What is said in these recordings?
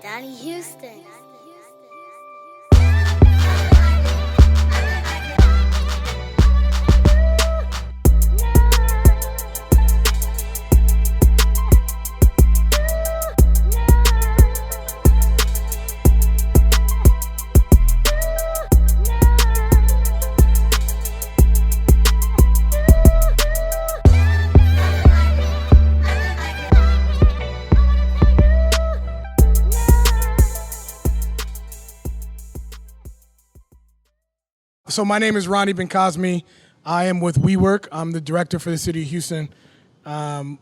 Donnie Houston. So my name is Ronnie Ben Cosme. I am with WeWork. I'm the director for the city of Houston. Well,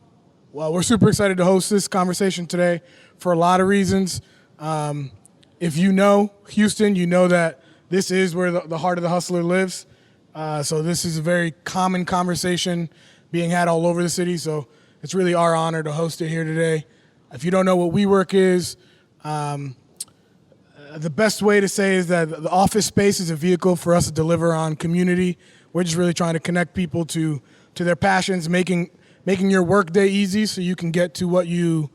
we're super excited to host this conversation today for a lot of reasons. If you know Houston, you know that this is where the heart of the hustler lives. So this is a very common conversation being had all over the city. So it's really our honor to host it here today. If you don't know what WeWork is, the best way to say is that the office space is a vehicle for us to deliver on community. We're just really trying to connect people to their passions, making your work day easy so you can get to what you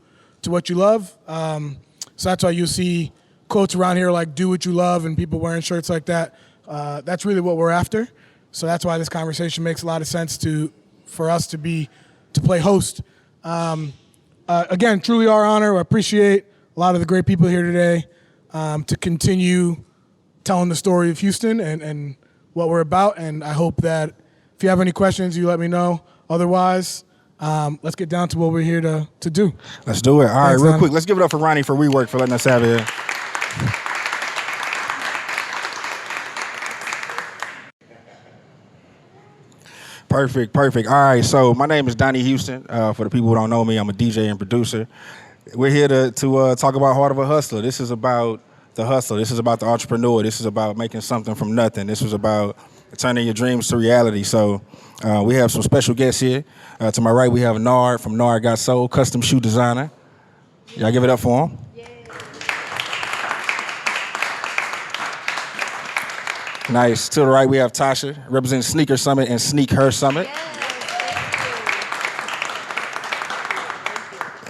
love. So that's why you'll see quotes around here like "do what you love" and people wearing shirts like that. That's really what we're after. So that's why this conversation makes a lot of sense for us to play host. Again, truly our honor. I appreciate a lot of the great people here today. To continue telling the story of Houston and what we're about. And I hope that if you have any questions, you let me know. Otherwise, let's get down to what we're here to do. Let's do it. All right, real quick. Let's give it up for Ronnie for WeWork for letting us have it here. Perfect. All right, so my name is Donnie Houston. For the people who don't know me, I'm a DJ and producer. We're here to talk about Heart of a Hustler. This is about the hustler. This is about the entrepreneur. This is about making something from nothing. This is about turning your dreams to reality. So we have some special guests here. To my right, we have Nard from Nard Got Sole, custom shoe designer. Y'all give it up for him. Yay. Nice. To the right, we have Tasha, representing SneakHer Summit and SneakHer Summit. Yay.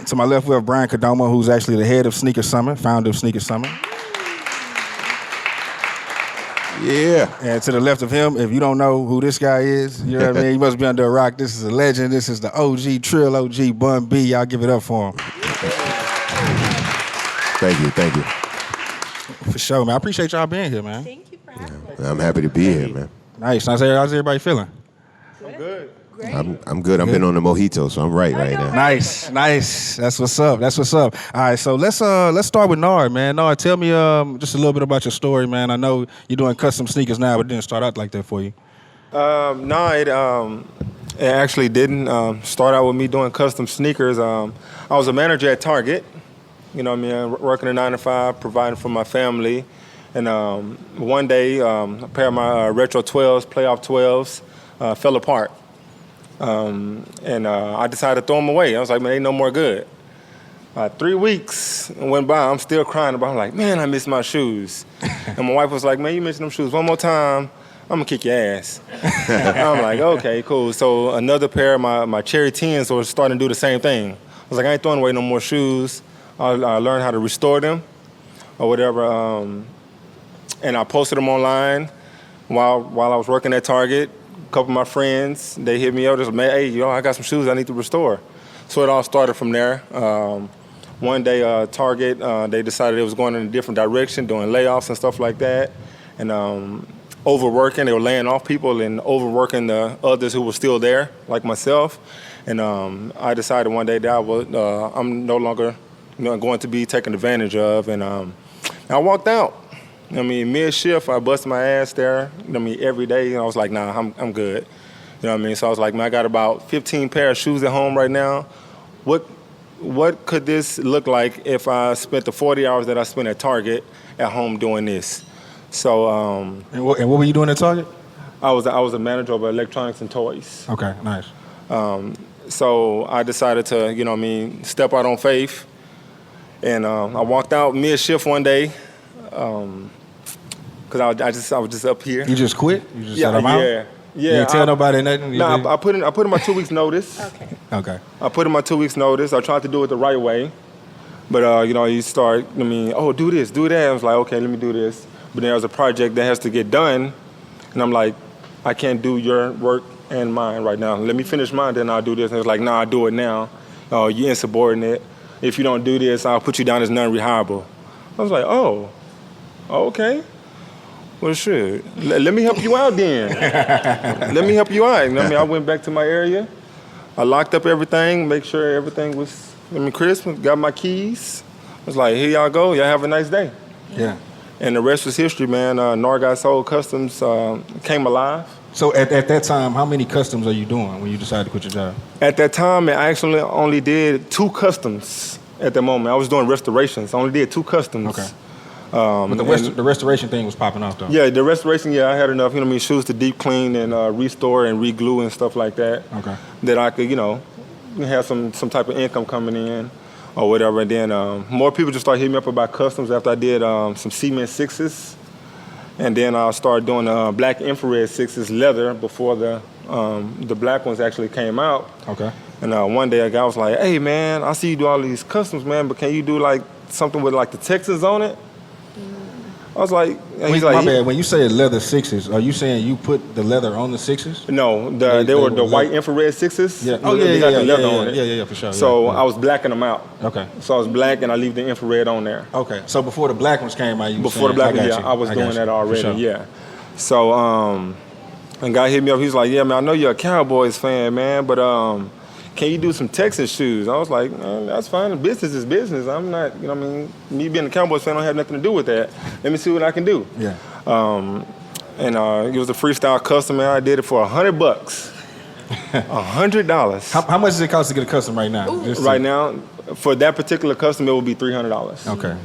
To my left, we have Bryan Kadoma, who's actually the head of SneakHer Summit, founder of SneakHer Summit. Yeah. And to the left of him, if you don't know who this guy is, you know what I mean? You must be under a rock. This is a legend. This is the OG, Trill OG, Bun B. Y'all give it up for him. Thank you. For sure, man. I appreciate y'all being here, man. Thank you for having us. I'm happy to be here, man. Nice. How's everybody feeling? I'm good. Great. I'm good. I've been on the mojito, so I'm right now. Nice. That's what's up. All right, so let's start with Nard, man. Nard, tell me just a little bit about your story, man. I know you're doing custom sneakers now, but it didn't start out like that for you. No, it actually didn't start out with me doing custom sneakers. I was a manager at Target. You know what I mean? Working a 9 to 5, providing for my family. And one day, a pair of my retro 12s, playoff 12s, fell apart. And I decided to throw them away. I was like, man, they no more good. 3 weeks went by. I'm still crying about it. I'm like, man, I miss my shoes. And my wife was like, man, you mentioned them shoes one more time, I'm going to kick your ass. I'm like, okay, cool. So another pair of my Cherry 10s was starting to do the same thing. I was like, I ain't throwing away no more shoes. I learned how to restore them or whatever. And I posted them online while I was working at Target. A couple of my friends, they hit me up, just man, hey, I got some shoes I need to restore. So it all started from there. One day, Target, they decided it was going in a different direction, doing layoffs and stuff like that, and overworking. They were laying off people and overworking the others who were still there, like myself. And I decided one day that I'm no longer going to be taken advantage of, and I walked out. I mean, mid-shift, I busted my ass there. I mean, every day, and I was like, nah, I'm good. You know what I mean? So I was like, man, I got about 15 pair of shoes at home right now. What could this look like if I spent the 40 hours that I spent at Target at home doing this? So. And what were you doing at Target? I was a manager of electronics and toys. Okay, nice. So I decided to, step out on faith. And I walked out mid-shift one day. Because I was just up here. You just quit? You just said I'm out? Yeah. You didn't tell nobody nothing? No, I put in my 2 weeks notice. Okay. I put in my 2 weeks notice. I tried to do it the right way. But you start. Oh, do this, do that. I was like, okay, let me do this. But there's a project that has to get done, and I'm like, I can't do your work and mine right now. Let me finish mine, then I'll do this. And it's like, nah, I'll do it now. Oh, you're insubordinate. If you don't do this, I'll put you down as non-rehireable. I was like, oh, okay. Well, shit. Let me help you out then. Let me help you out. I went back to my area. I locked up everything, make sure everything was crisp. Got my keys. I was like, here y'all go. Y'all have a nice day. Yeah. And the rest was history, man. Nard Got Sole Customs came alive. So at that time, how many customs are you doing when you decided to quit your job? At that time, I actually only did 2 customs at the moment. I was doing restorations. I only did 2 customs. Okay. But the restoration thing was popping off, though. Yeah, the restoration, I had enough, shoes to deep clean and restore and re-glue and stuff like that. Okay. That I could, have some type of income coming in or whatever. And then more people just started hitting me up about customs after I did some cement 6s. And then I started doing black infrared 6s leather before the black ones actually came out. Okay. And one day a guy was like, hey, man, I see you do all these customs, man, but can you do like something with like the Texans on it? I was like, he's like, my bad. When you say leather 6s, are you saying you put the leather on the 6s? No, they were the white infrared 6s. Yeah. Oh, yeah, got the leather on it. Yeah, for sure. So I was blacking them out. Okay. So I was black and I leave the infrared on there. Okay. So before the black ones came out, before the black ones, I was doing that already. Sure. Yeah. So and guy hit me up. He was like, yeah, man, I know you're a Cowboys fan, man, but can you do some Texas shoes? I was like, that's fine. Business is business. I'm not, me being a Cowboys fan don't have nothing to do with that. Let me see what I can do. Yeah. And it was a freestyle custom, man. I did it for $100. $100. How much does it cost to get a custom right now? Right now, for that particular custom, it would be $300. Okay.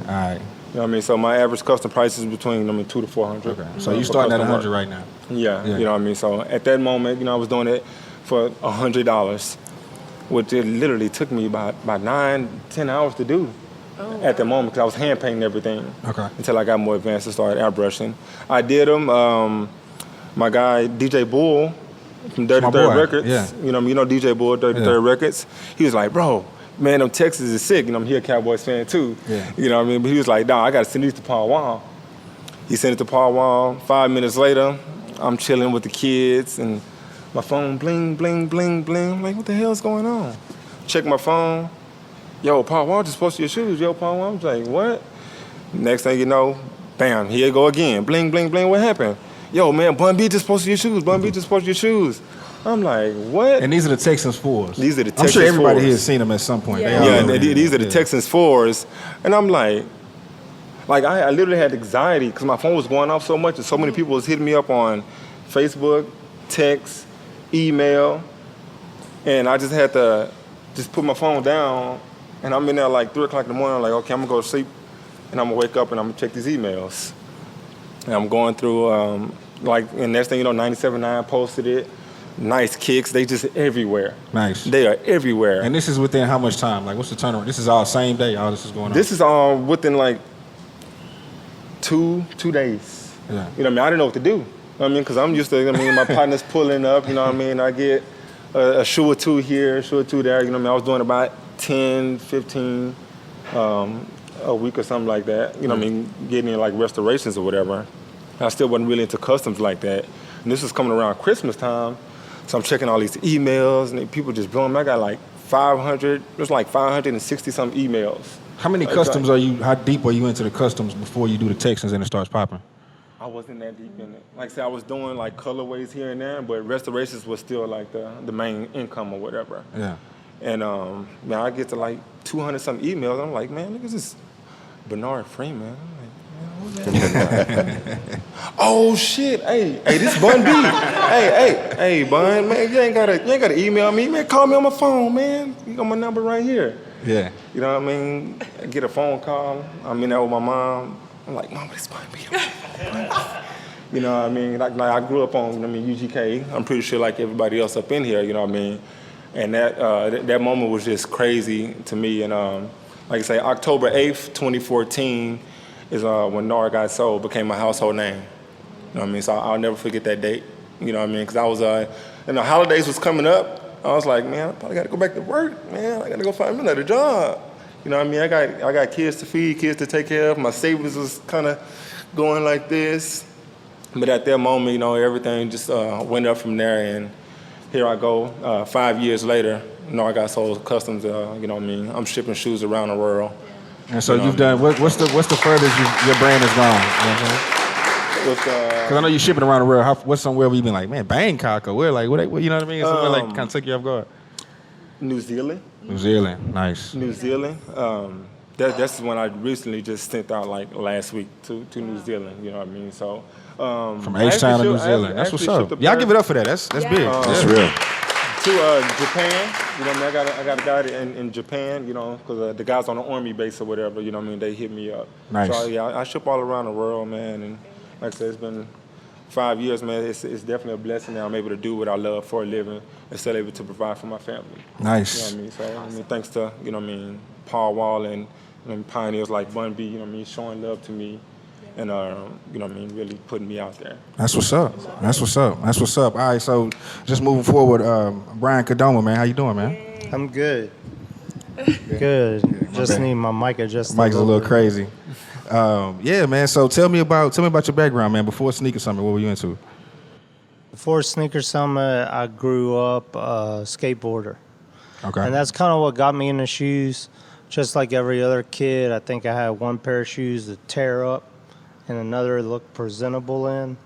All right. So my average custom price is between $200 to $400. Okay. So you're starting at $100 right now. Yeah. So at that moment, I was doing it for $100. Which it literally took me about 9-10 hours to do at the moment because I was hand painting everything until I got more advanced and started airbrushing. I did them. My guy DJ Bull from Dirty Third Records. Yeah. You know DJ Bull, Dirty Third Records. He was like, bro, man, them Texas is sick. He a Cowboys fan too. Yeah. But he was like, nah, I got to send these to Paul Wall. He sent it to Paul Wall. 5 minutes later, I'm chilling with the kids and my phone bling, bling, bling, bling. I'm like, what the hell's going on? Check my phone. Yo, Paul Wall just posted your shoes. Yo, Paul Wall. I'm like, what? Next thing you know, bam, here you go again. Bling, bling, bling. What happened? Yo, man, Bun B just posted your shoes. Bun B just posted your shoes. I'm like, what? And these are the Texans 4s. These are the Texans 4s. I'm sure everybody here has seen them at some point. These are the Texans 4s. And I'm like I literally had anxiety because my phone was going off so much and so many people was hitting me up on Facebook, text, email, and I just had to put my phone down, and I'm in there like 3 o'clock in the morning. I'm like, okay, I'm gonna go to sleep, and I'm gonna wake up and I'm gonna check these emails. And I'm going through, and next thing you know, 97.9 posted it. Nice kicks, they just everywhere. Nice. They are everywhere. And this is within how much time? Like, what's the turnaround? This is all same day, all this is going on? This is all within like two days. Yeah. I didn't know what to do. Because I'm used to, my partner's pulling up, I get a shoe or 2 here, a shoe or 2 there, I was doing about 10, 15 a week or something like that, getting in like restorations or whatever. I still wasn't really into customs like that. And this was coming around Christmas time, so I'm checking all these emails, and people just blowing me. I got like 560 some emails. How many customs how deep are you into the customs before you do the Texans and it starts popping? I wasn't that deep in it. Like I said, I was doing like colorways here and there, but restorations was still like the main income or whatever. Yeah. And man, I get to like 200 some emails. I'm like, man, look at this Bernard Freeman. I'm like, man, who's that? Oh shit! Hey, this Bun B. hey, Bun, man, you ain't gotta email me, man. Call me on my phone, man. You got my number right here. Yeah. You know what I mean? I get a phone call. I'm in there with my mom. I'm like, Mom, this Bun B. You know what I mean? Like I grew up on, UGK. I'm pretty sure like everybody else up in here, you know what I mean? And that moment was just crazy to me. And like I say, October 8th, 2014 is when Nard Got Sole became a household name. You know what I mean? So I'll never forget that date. You know what I mean? Because I was, and the holidays was coming up. I was like, man, I probably got to go back to work, man. I got to go find me another job. You know what I mean? I got kids to feed, kids to take care of. My savings was kind of going like this. But at that moment, you know, everything just went up from there. And here I go, 5 years later, Nard Got Sole Customs, you know what I mean? I'm shipping shoes around the world. And so you've done, what's the furthest your brand has gone? You know what I'm saying? Because I know you're shipping around the world. What's somewhere where you've been like, man, Bangkok or where? Like, what, you know what I mean? Somewhere like kind of took you off guard. New Zealand. New Zealand, nice. New Zealand. That's when I recently just sent out like last week to New Zealand. You know what I mean? So from H-Town to New Zealand. That's what's up. Y'all give it up for that. That's big. That's real. To Japan. You know what I mean? I got a guy in Japan. You know, because the guys on the army base or whatever. You know what I mean? They hit me up. Nice. So yeah, I ship all around the world, man. And like I said, it's been 5 years, man. It's definitely a blessing that I'm able to do what I love for a living and still able to provide for my family. Nice. You know what I mean? So I mean, thanks to you know what I mean, Paul Wall and pioneers like Bun B. You know what I mean, showing love to me, and you know what I mean, really putting me out there. That's what's up. That's what's up. That's what's up. All right, so just moving forward, Bryan Kadoma, man, how you doing, man? I'm good. Good. Just need my mic adjusted. Mike's a little crazy. Yeah, man. So tell me about your background, man. Before SneakHer Summit, what were you into? Before SneakHer Summit, I grew up a skateboarder. Okay. And that's kind of what got me into shoes. Just like every other kid, I think I had one pair of shoes to tear up and another to look presentable in.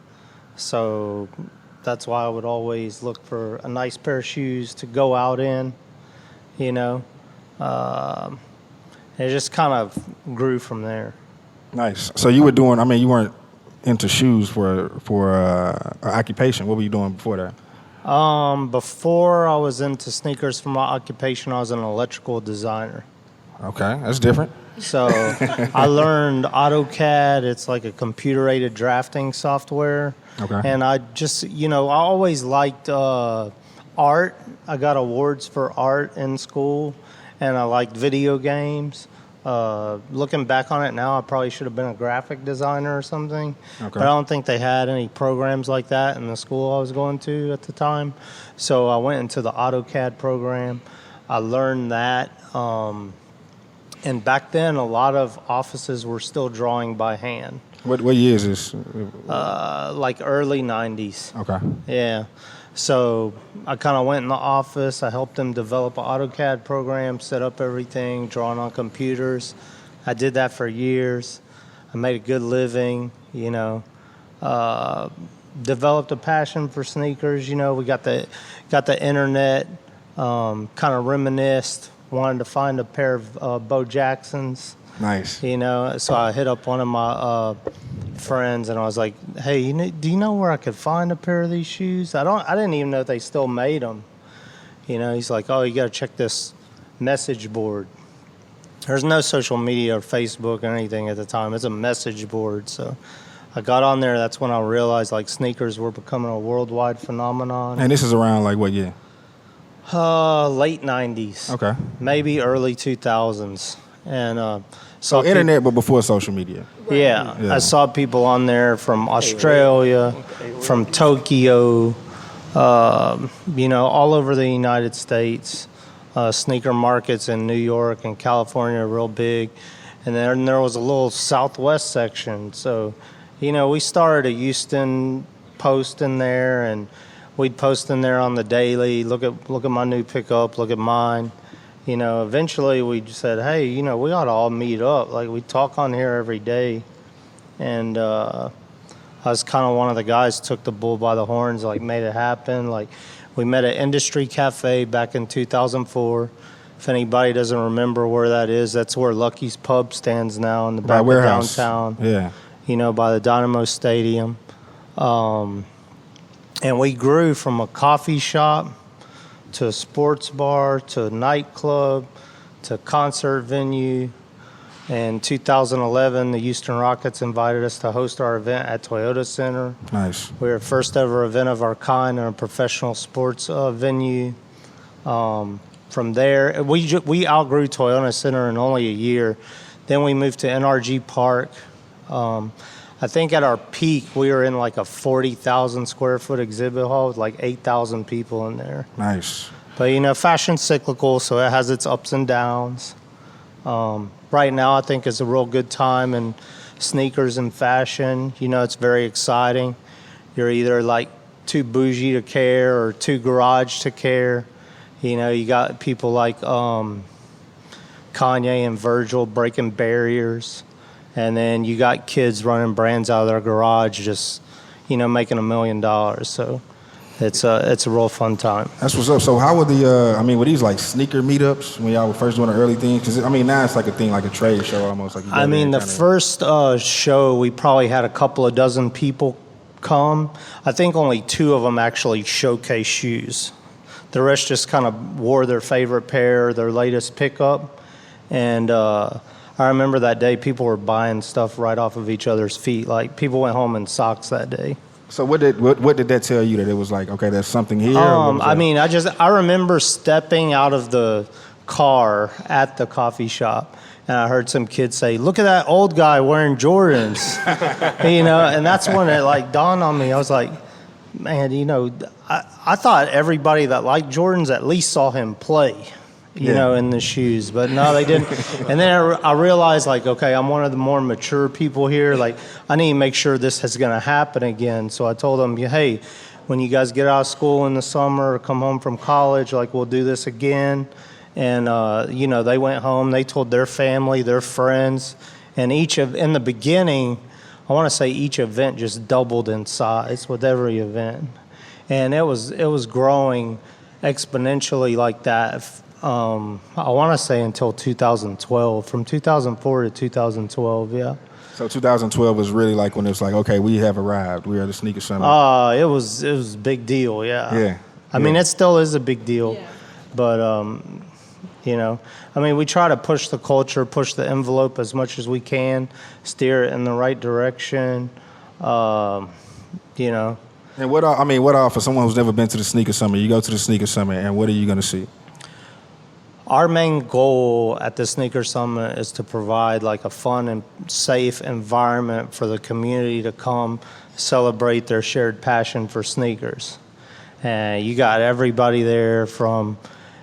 So that's why I would always look for a nice pair of shoes to go out in, you know. It just kind of grew from there. Nice. So you were doing, I mean, you weren't into shoes for occupation. What were you doing before that? Before I was into sneakers for my occupation, I was an electrical designer. Okay, that's different. So I learned AutoCAD. It's like a computer-aided drafting software. Okay. And I just, you know, I always liked art. I got awards for art in school, and I liked video games. Looking back on it now, I probably should have been a graphic designer or something. Okay. But I don't think they had any programs like that in the school I was going to at the time. So I went into the AutoCAD program. I learned that. And back then, a lot of offices were still drawing by hand. What year is this? Like early 90s. Okay. Yeah. So I kind of went in the office. I helped them develop an AutoCAD program, set up everything, drawing on computers. I did that for years. I made a good living, you know. Developed a passion for sneakers. You know, we got the internet. Kind of reminisced. Wanted to find a pair of Bo Jacksons. Nice. You know, so I hit up one of my friends and I was like, "Hey, do you know where I could find a pair of these shoes?" I didn't even know they still made them. You know, he's like, "Oh, you got to check this message board." There's no social media or Facebook or anything at the time. It's a message board. So I got on there. That's when I realized like sneakers were becoming a worldwide phenomenon. And this is around like what year? Late 90s. Okay. Maybe early 2000s. And So internet, but before social media. Yeah, Yeah. I saw people on there from Australia, from Tokyo, you know, all over the United States. Sneaker markets in New York and California are real big. And then there was a little Southwest section. So, you know, we started a Houston post in there, and we'd post in there on the daily, look at my new pickup, look at mine. You know, eventually we said, hey, you know, we ought to all meet up. Like, we talk on here every day. And I was kind of one of the guys took the bull by the horns, like, made it happen. Like, we met at Industry Cafe back in 2004. If anybody doesn't remember where that is, that's where Lucky's Pub stands now in the back of downtown. Yeah. You know, by the Dynamo Stadium. And we grew from a coffee shop to a sports bar to a nightclub to a concert venue. In 2011, the Houston Rockets invited us to host our event at Toyota Center. Nice. We were the first ever event of our kind in a professional sports venue. From there, we outgrew Toyota Center in only a year. Then we moved to NRG Park. I think at our peak, we were in like a 40,000 square foot exhibit hall with like 8,000 people in there. Nice. But, you know, fashion's cyclical, so it has its ups and downs. Right now, I think is a real good time in sneakers and fashion. You know, it's very exciting. You're either like too bougie to care or too garage to care. You know, you got people like Kanye and Virgil breaking barriers. And then you got kids running brands out of their garage just, you know, making $1 million. So it's a real fun time. That's what's up. So how were were these like sneaker meetups when y'all were first doing the early things? Because, now it's like a thing, like a trade show almost. Like The first show, we probably had a couple of dozen people come. I think only 2 of them actually showcase shoes. The rest just kind of wore their favorite pair, their latest pickup. And I remember that day people were buying stuff right off of each other's feet. Like people went home in socks that day. So what did that tell you, that it was like, okay, there's something here? I remember stepping out of the car at the coffee shop, and I heard some kids say, "Look at that old guy wearing Jordans," and that's when it like dawned on me. I was like, man, I thought everybody that liked Jordans at least saw him play. In the shoes, but no, they didn't. And then I realized, like, okay, I'm one of the more mature people here. Like, I need to make sure this is going to happen again. So I told them, hey, when you guys get out of school in the summer or come home from college, like, we'll do this again. And, they went home. They told their family, their friends. And in the beginning, I want to say each event just doubled in size with every event. And it was growing exponentially like that. I want to say until 2012, from 2004 to 2012, yeah. So 2012 was really like when it was like, okay, we have arrived. We are the SneakHer Summit. It was a big deal, yeah. Yeah. I mean, it still is a big deal, but we try to push the culture, push the envelope as much as we can, steer it in the right direction, And what for someone who's never been to the SneakHer Summit? You go to the SneakHer Summit, and what are you going to see? Our main goal at the SneakHer Summit is to provide like a fun and safe environment for the community to come celebrate their shared passion for sneakers. And you got everybody there from,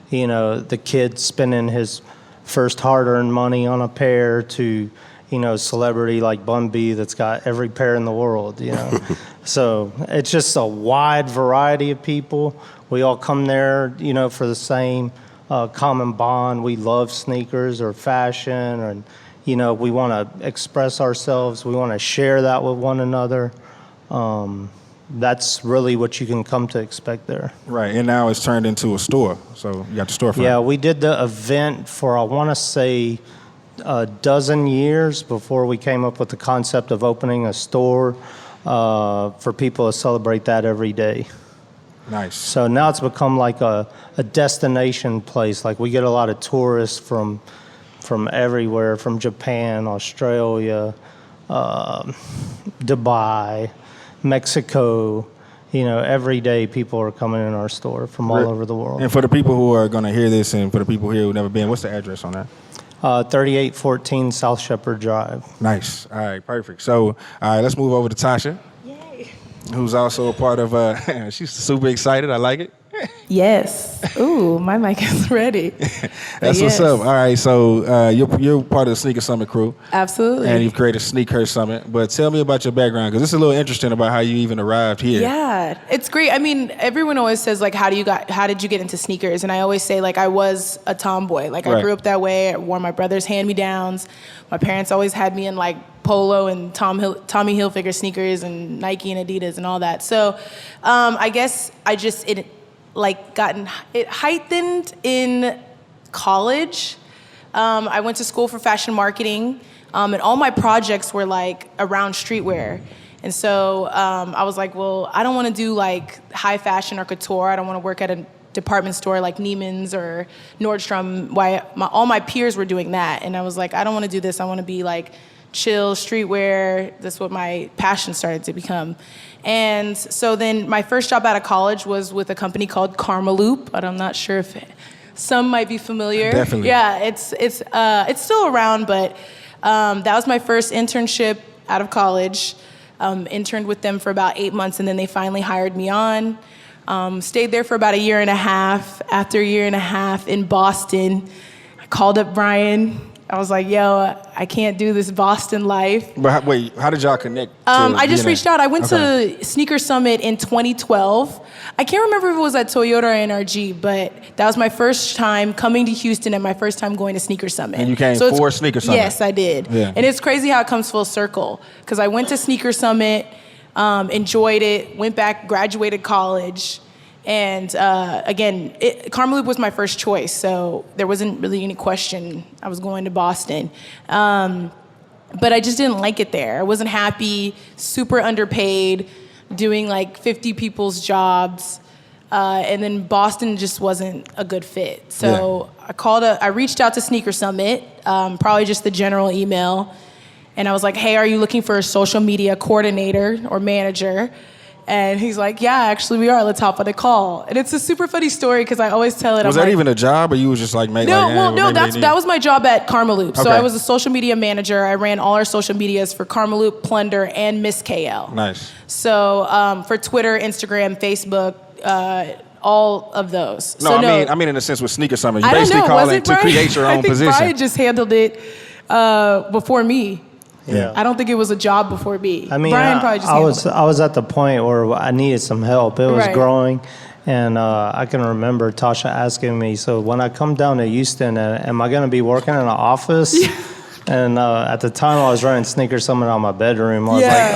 the kid spending his first hard-earned money on a pair to, celebrity like Bun B that's got every pair in the world, So it's just a wide variety of people. We all come there, for the same common bond. We love sneakers or fashion, and we want to express ourselves. We want to share that with one another. That's really what you can come to expect there. Right, and now it's turned into a store. So you got the storefront. Yeah, we did the event for, I want to say, a dozen years before we came up with the concept of opening a store for people to celebrate that every day. Nice. So now it's become like a destination place. Like we get a lot of tourists from everywhere, from Japan, Australia, Dubai, Mexico. Every day people are coming in our store from all over the world. And for the people who are going to hear this, and for the people here who've never been, what's the address on that? 3814 South Shepherd Drive. Nice. All right, perfect. So, all right, let's move over to Tasha. Who's also a part of, she's super excited. I like it. Yes. Ooh, my mic is ready. That's what's up. All right, so you're part of the SneakHer Summit crew. Absolutely. And you've created SneakHer Summit. But tell me about your background, because it's a little interesting about how you even arrived here. Yeah, it's great. I mean, everyone always says, like, how did you get into sneakers? And I always say, like, I was a tomboy. Like, I grew up that way. I wore my brother's hand-me-downs. My parents always had me in, like, Polo and Tommy Hilfiger sneakers and Nike and Adidas and all that. So I guess it heightened in college. I went to school for fashion marketing, and all my projects were like around streetwear. And so I was like, well, I don't want to do like high fashion or couture. I don't want to work at a department store like Neiman's or Nordstrom. All my peers were doing that. And I was like, I don't want to do this. I want to be like chill, streetwear. That's what my passion started to become. And so then my first job out of college was with a company called Karmaloop, but I'm not sure if some might be familiar. Definitely. Yeah, it's still around, but that was my first internship out of college. Interned with them for about 8 months, and then they finally hired me on. Stayed there for about a year and a half. After a year and a half in Boston, I called up Bryan I was like, yo, I can't do this Boston life. But wait, how did y'all connect? I just reached out. I went Okay. to SneakHer Summit in 2012. I can't remember if it was at Toyota or NRG, but that was my first time coming to Houston and my first time going to SneakHer Summit. And you came it's- for SneakHer Summit? Yes, I did. Yeah. And it's crazy how it comes full circle, because I went to SneakHer Summit, enjoyed it, went back, graduated college, and again, Carmel Loop was my first choice, so there wasn't really any question I was going to Boston. But I just didn't like it there. I wasn't happy, super underpaid, doing like 50 people's jobs. And then Boston just wasn't a good fit. So I reached out to SneakHer Summit, probably just the general email. And I was like, hey, are you looking for a social media coordinator or manager? And he's like, yeah, actually we are. Let's hop on a call. And it's a super funny story because I always tell it. Was that even a job, or you was just like, mate? No, that was my job at Carmel Loop. So Okay. I was a social media manager. I ran all our social medias for Carmel Loop, Plunder, and Miss KL. Nice. So for Twitter, Instagram, Facebook, all of those. No, So I mean in a sense with SneakHer Summit, you I don't basically know. Was calling it to Brian? create your I own think position. Brian just handled it before me. Yeah. I don't think it was a job before me. I mean, Brian probably just handled it. I was at the point where I needed some help. It was Right. growing, and I can remember Tasha asking me, so when I come down to Houston, am I going to be working in an office? And at the time, I was running SneakHer Summit on my bedroom. I was like,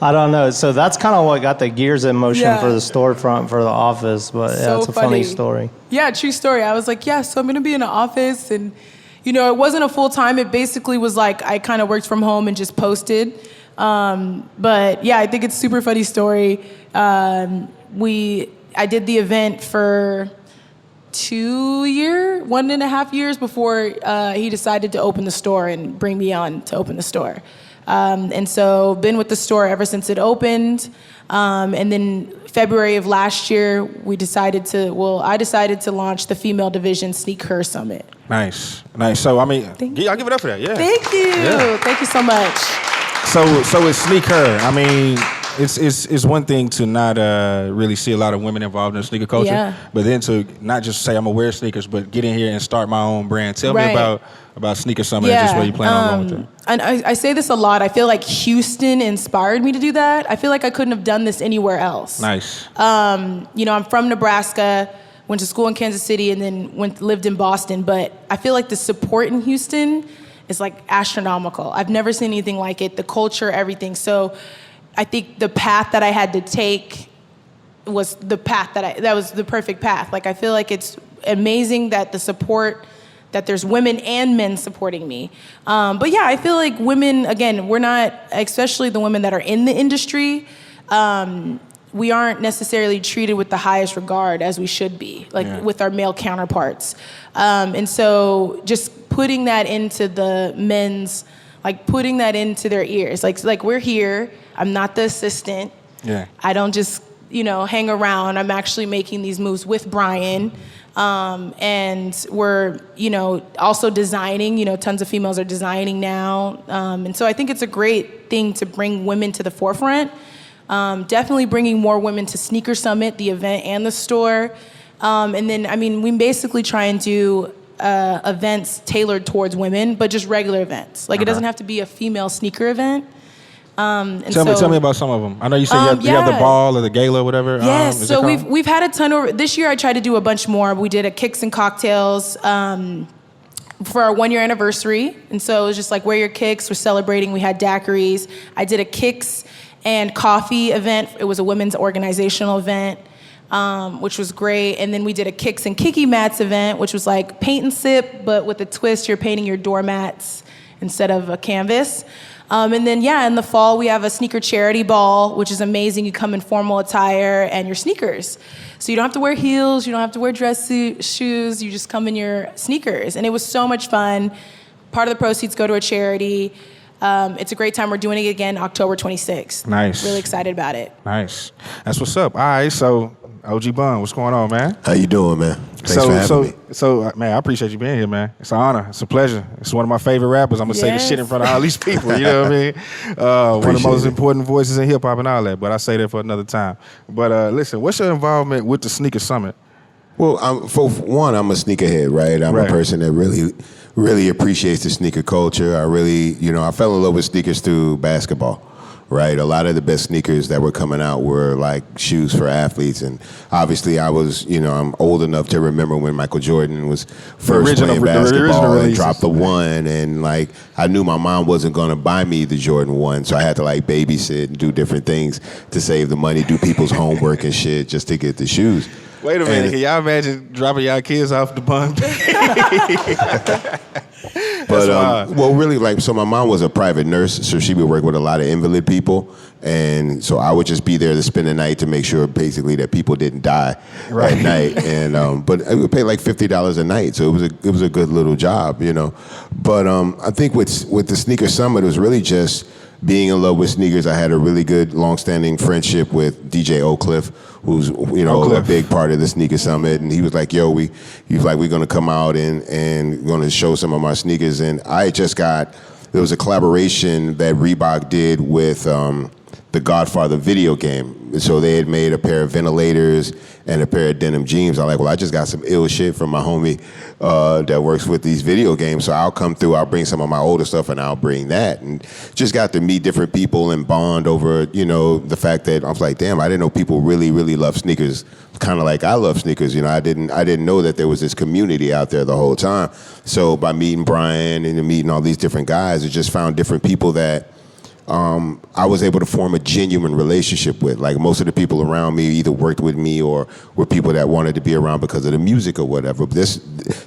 I don't know. So that's kind of what got the gears in motion Yeah. for the storefront, for the office. But yeah, So it's a funny funny. story. Yeah, true story. I was like, yeah, so I'm going to be in an office. And, you know, it wasn't a full time. It basically was like I kind of worked from home and just posted. But yeah, I think it's a super funny story. I did the event for 1.5 years before he decided to open the store and bring me on to open the store. And so been with the store ever since it opened. And then February of last year, I decided to launch the female division SneakHer Summit. Nice. So I mean, I'll give it up for that. Yeah. Thank you. Yeah. Thank you so much. So it's SneakHer. I mean, it's one thing to not really see a lot of women involved in the sneaker culture, Yeah. but then to not just say I'm gonna wear sneakers, but get in here and start my own brand. Tell me Right. about SneakHer Summit and just where you plan on going with it. And I say this a lot. I feel like Houston inspired me to do that. I feel like I couldn't have done this anywhere else. Nice. You know, I'm from Nebraska, went to school in Kansas City, and then lived in Boston. But I feel like the support in Houston is like astronomical. I've never seen anything like it. The culture, everything. So I think the path that I had to take was the path that was the perfect path. Like I feel like it's amazing that the support, that there's women and men supporting me. But yeah, I feel like women, again, we're not, especially the women that are in the industry, we aren't necessarily treated with the highest regard as we should be, with our male counterparts. And so just putting that into the men's, like putting that into their ears. Like we're here, I'm not the assistant. Yeah. I don't just, hang around. I'm actually making these moves with Bryan. And we're, also designing, tons of females are designing now. And so I think it's a great thing to bring women to the forefront. Definitely bringing more women to SneakHer Summit, the event and the store. And then, we basically try and do events tailored towards women, but just regular events. Like it doesn't have to be a female sneaker event. Tell me about some of them. I know you said you have the ball or the gala or whatever. Yes, so we've had a ton over. This year I tried to do a bunch more. We did a Kicks and Cocktails for our 1 year anniversary. And so it was just like wear your kicks, we're celebrating. We had daiquiris. I did a Kicks and Coffee event. It was a women's organizational event, which was great. And then we did a Kicks and Kiki Mats event, which was like paint and sip, but with a twist, you're painting your doormats instead of a canvas. And then, in the fall, we have a sneaker charity ball, which is amazing. You come in formal attire and your sneakers. So you don't have to wear heels, you don't have to wear dress shoes, you just come in your sneakers. And it was so much fun. Part of the proceeds go to a charity. It's a great time. We're doing it again October 26th. Nice. Really excited about it. Nice. That's what's up. All right, so OG Bun, what's going on, man? How you doing, man? Thanks for having me. So, man, I appreciate you being here, man. It's an honor. It's a pleasure. It's one of my favorite rappers. I'm going to say this shit in front of all these people, you know what I mean? One of the most important voices in hip-hop and all that, but I say that for another time. But listen, what's your involvement with the SneakHer Summit? Well, for one, I'm a sneakerhead, right? I'm a person that really really appreciates the sneaker culture. I fell in love with sneakers through basketball. Right, a lot of the best sneakers that were coming out were like shoes for athletes, and obviously I'm old enough to remember when Michael Jordan was first playing basketball and dropped the 1, and like I knew my mom wasn't going to buy me the Jordan 1, so I had to like babysit and do different things to save the money, do people's homework and shit just to get the shoes. Wait a minute, can y'all imagine dropping y'all kids off the Bun B? But really, so my mom was a private nurse, so she would work with a lot of invalid people, and so I would just be there to spend the night to make sure, basically, that people didn't die at night. And but I would pay like $50 a night, so it was a good little job, But I think with the SneakHer Summit, it was really just being in love with sneakers. I had a really good, long-standing friendship with DJ Oak Cliff, who's a big part of the SneakHer Summit, and he was like, we're gonna come out and gonna show some of my sneakers. And there was a collaboration that Reebok did with the Godfather video game. So they had made a pair of ventilators and a pair of denim jeans. I'm like, I just got some ill shit from my homie that works with these video games. So I'll come through, I'll bring some of my older stuff and I'll bring that. And just got to meet different people and bond over, the fact that I was like, damn, I didn't know people really, really love sneakers. Kind of like I love sneakers. I didn't know that there was this community out there the whole time. So by meeting Bryan and meeting all these different guys, I just found different people that I was able to form a genuine relationship with. Like most of the people around me either worked with me or were people that wanted to be around because of the music or whatever. But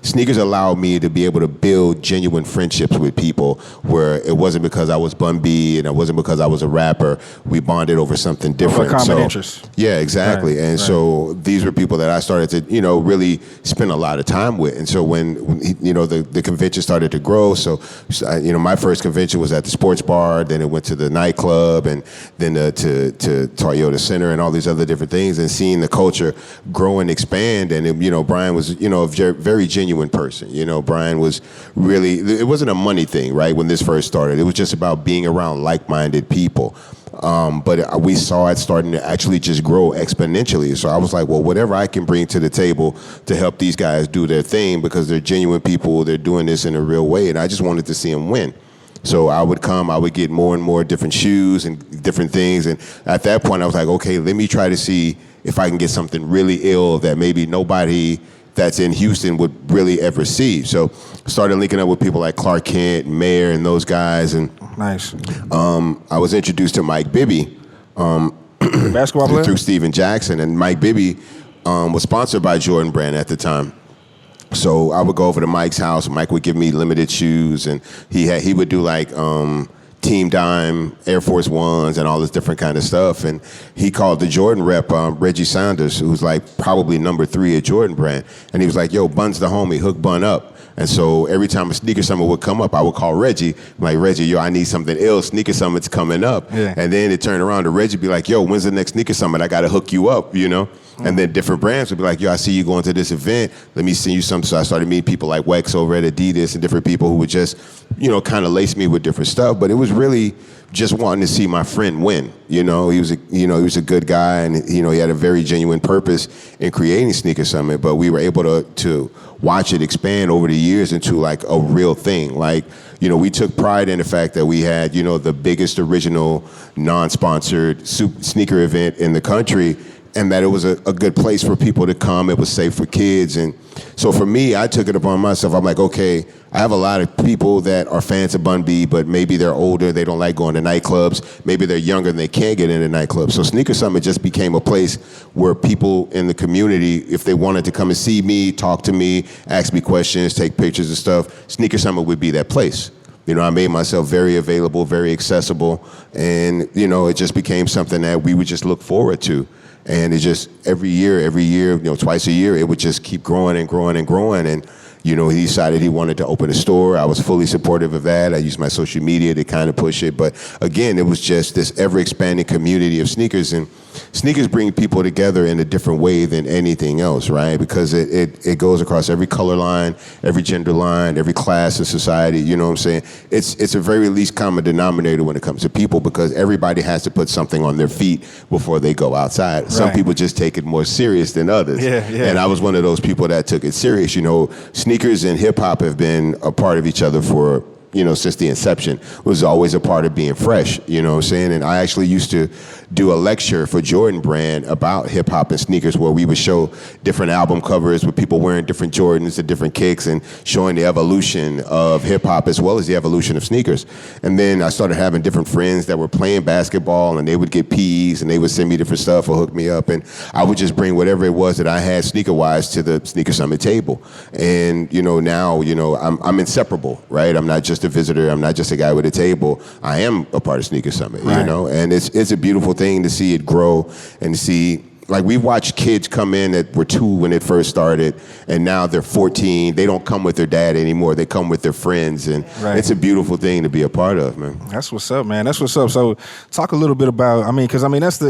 sneakers allowed me to be able to build genuine friendships with people where it wasn't because I was Bun B and it wasn't because I was a rapper. We bonded over something different. For common interests. Yeah, exactly. And so these were people that I started to, really spend a lot of time with. And so when the convention started to grow, so my first convention was at the sports bar, then it went to the nightclub, and then to Toyota Center and all these other different things, and seeing the culture grow and expand. And Bryan was a very genuine person. Bryan was really, it wasn't a money thing, right? When this first started, it was just about being around like-minded people. But we saw it starting to actually just grow exponentially. So I was like, well, whatever I can bring to the table to help these guys do their thing, because they're genuine people, they're doing this in a real way, and I just wanted to see them win. So I would get more and more different shoes and different things. And at that point, I was like, okay, let me try to see if I can get something really ill that maybe nobody that's in Houston would really ever see. So I started linking up with people like Clark Kent, Mayer, and those guys. And nice. I was introduced to Mike Bibby basketball player? Through Steven Jackson. And Mike Bibby was sponsored by Jordan Brand at the time. So I would go over to Mike's house. Mike would give me limited shoes, and he would do like Team Dime, Air Force Ones, and all this different kind of stuff. And he called the Jordan rep, Reggie Saunders, who's like probably number 3 at Jordan Brand. And he was like, yo, Bun's the homie, hook Bun up. And so every time a SneakHer Summit would come up, I would call Reggie. I'm like, Reggie, yo, I need something ill. SneakHer Summit's coming up. Yeah. And then it turned around to Reggie be like, yo, when's the next SneakHer Summit? I got to hook you up, And then different brands would be like, yo, I see you going to this event. Let me send you some. So I started meeting people like Wex over at Adidas and different people who would just, kind of lace me with different stuff. But it was really just wanting to see my friend win. He was a good guy, and he had a very genuine purpose in creating SneakHer Summit. But we were able to watch it expand over the years into like a real thing. Like, we took pride in the fact that we had, the biggest original non-sponsored sneaker event in the country, and that it was a good place for people to come. It was safe for kids. And so for me, I took it upon myself. I'm like, okay, I have a lot of people that are fans of Bun B, but maybe they're older, they don't like going to nightclubs. Maybe they're younger and they can't get into nightclubs. So SneakHer Summit just became a place where people in the community, if they wanted to come and see me, talk to me, ask me questions, take pictures and stuff, SneakHer Summit would be that place. I made myself very available, very accessible, and, it just became something that we would just look forward to. And it just, every year, twice a year, it would just keep growing and growing and growing. And, he decided he wanted to open a store. I was fully supportive of that. I used my social media to kind of push it. But again, it was just this ever-expanding community of sneakers. And sneakers bring people together in a different way than anything else, right? Because it goes across every color line, every gender line, every class of society. You know what I'm saying? It's a very least common denominator when it comes to people, because everybody has to put something on their feet before they go outside. Right. Some people just take it more serious than others. Yeah. And I was one of those people that took it serious. Sneakers sneakers and hip hop have been a part of each other for, since the inception. It was always a part of being fresh, you know what I'm saying? And I actually used to do a lecture for Jordan Brand about hip hop and sneakers, where we would show different album covers with people wearing different Jordans and different kicks, and showing the evolution of hip hop as well as the evolution of sneakers. And then I started having different friends that were playing basketball, and they would get PEs and they would send me different stuff or hook me up, and I would just bring whatever it was that I had sneaker wise to the SneakHer Summit table. And now I'm inseparable, right? I'm not just a visitor. I'm not just a guy with a table. I am a part of SneakHer Summit, Right. And it's a beautiful thing to see it grow and to see. Like, we watched kids come in that were 2 when it first started, and now they're 14. They don't come with their dad anymore. They come with their friends, and Right. it's a beautiful thing to be a part of, man. That's what's up, man. That's what's up. So, talk a little bit about. Because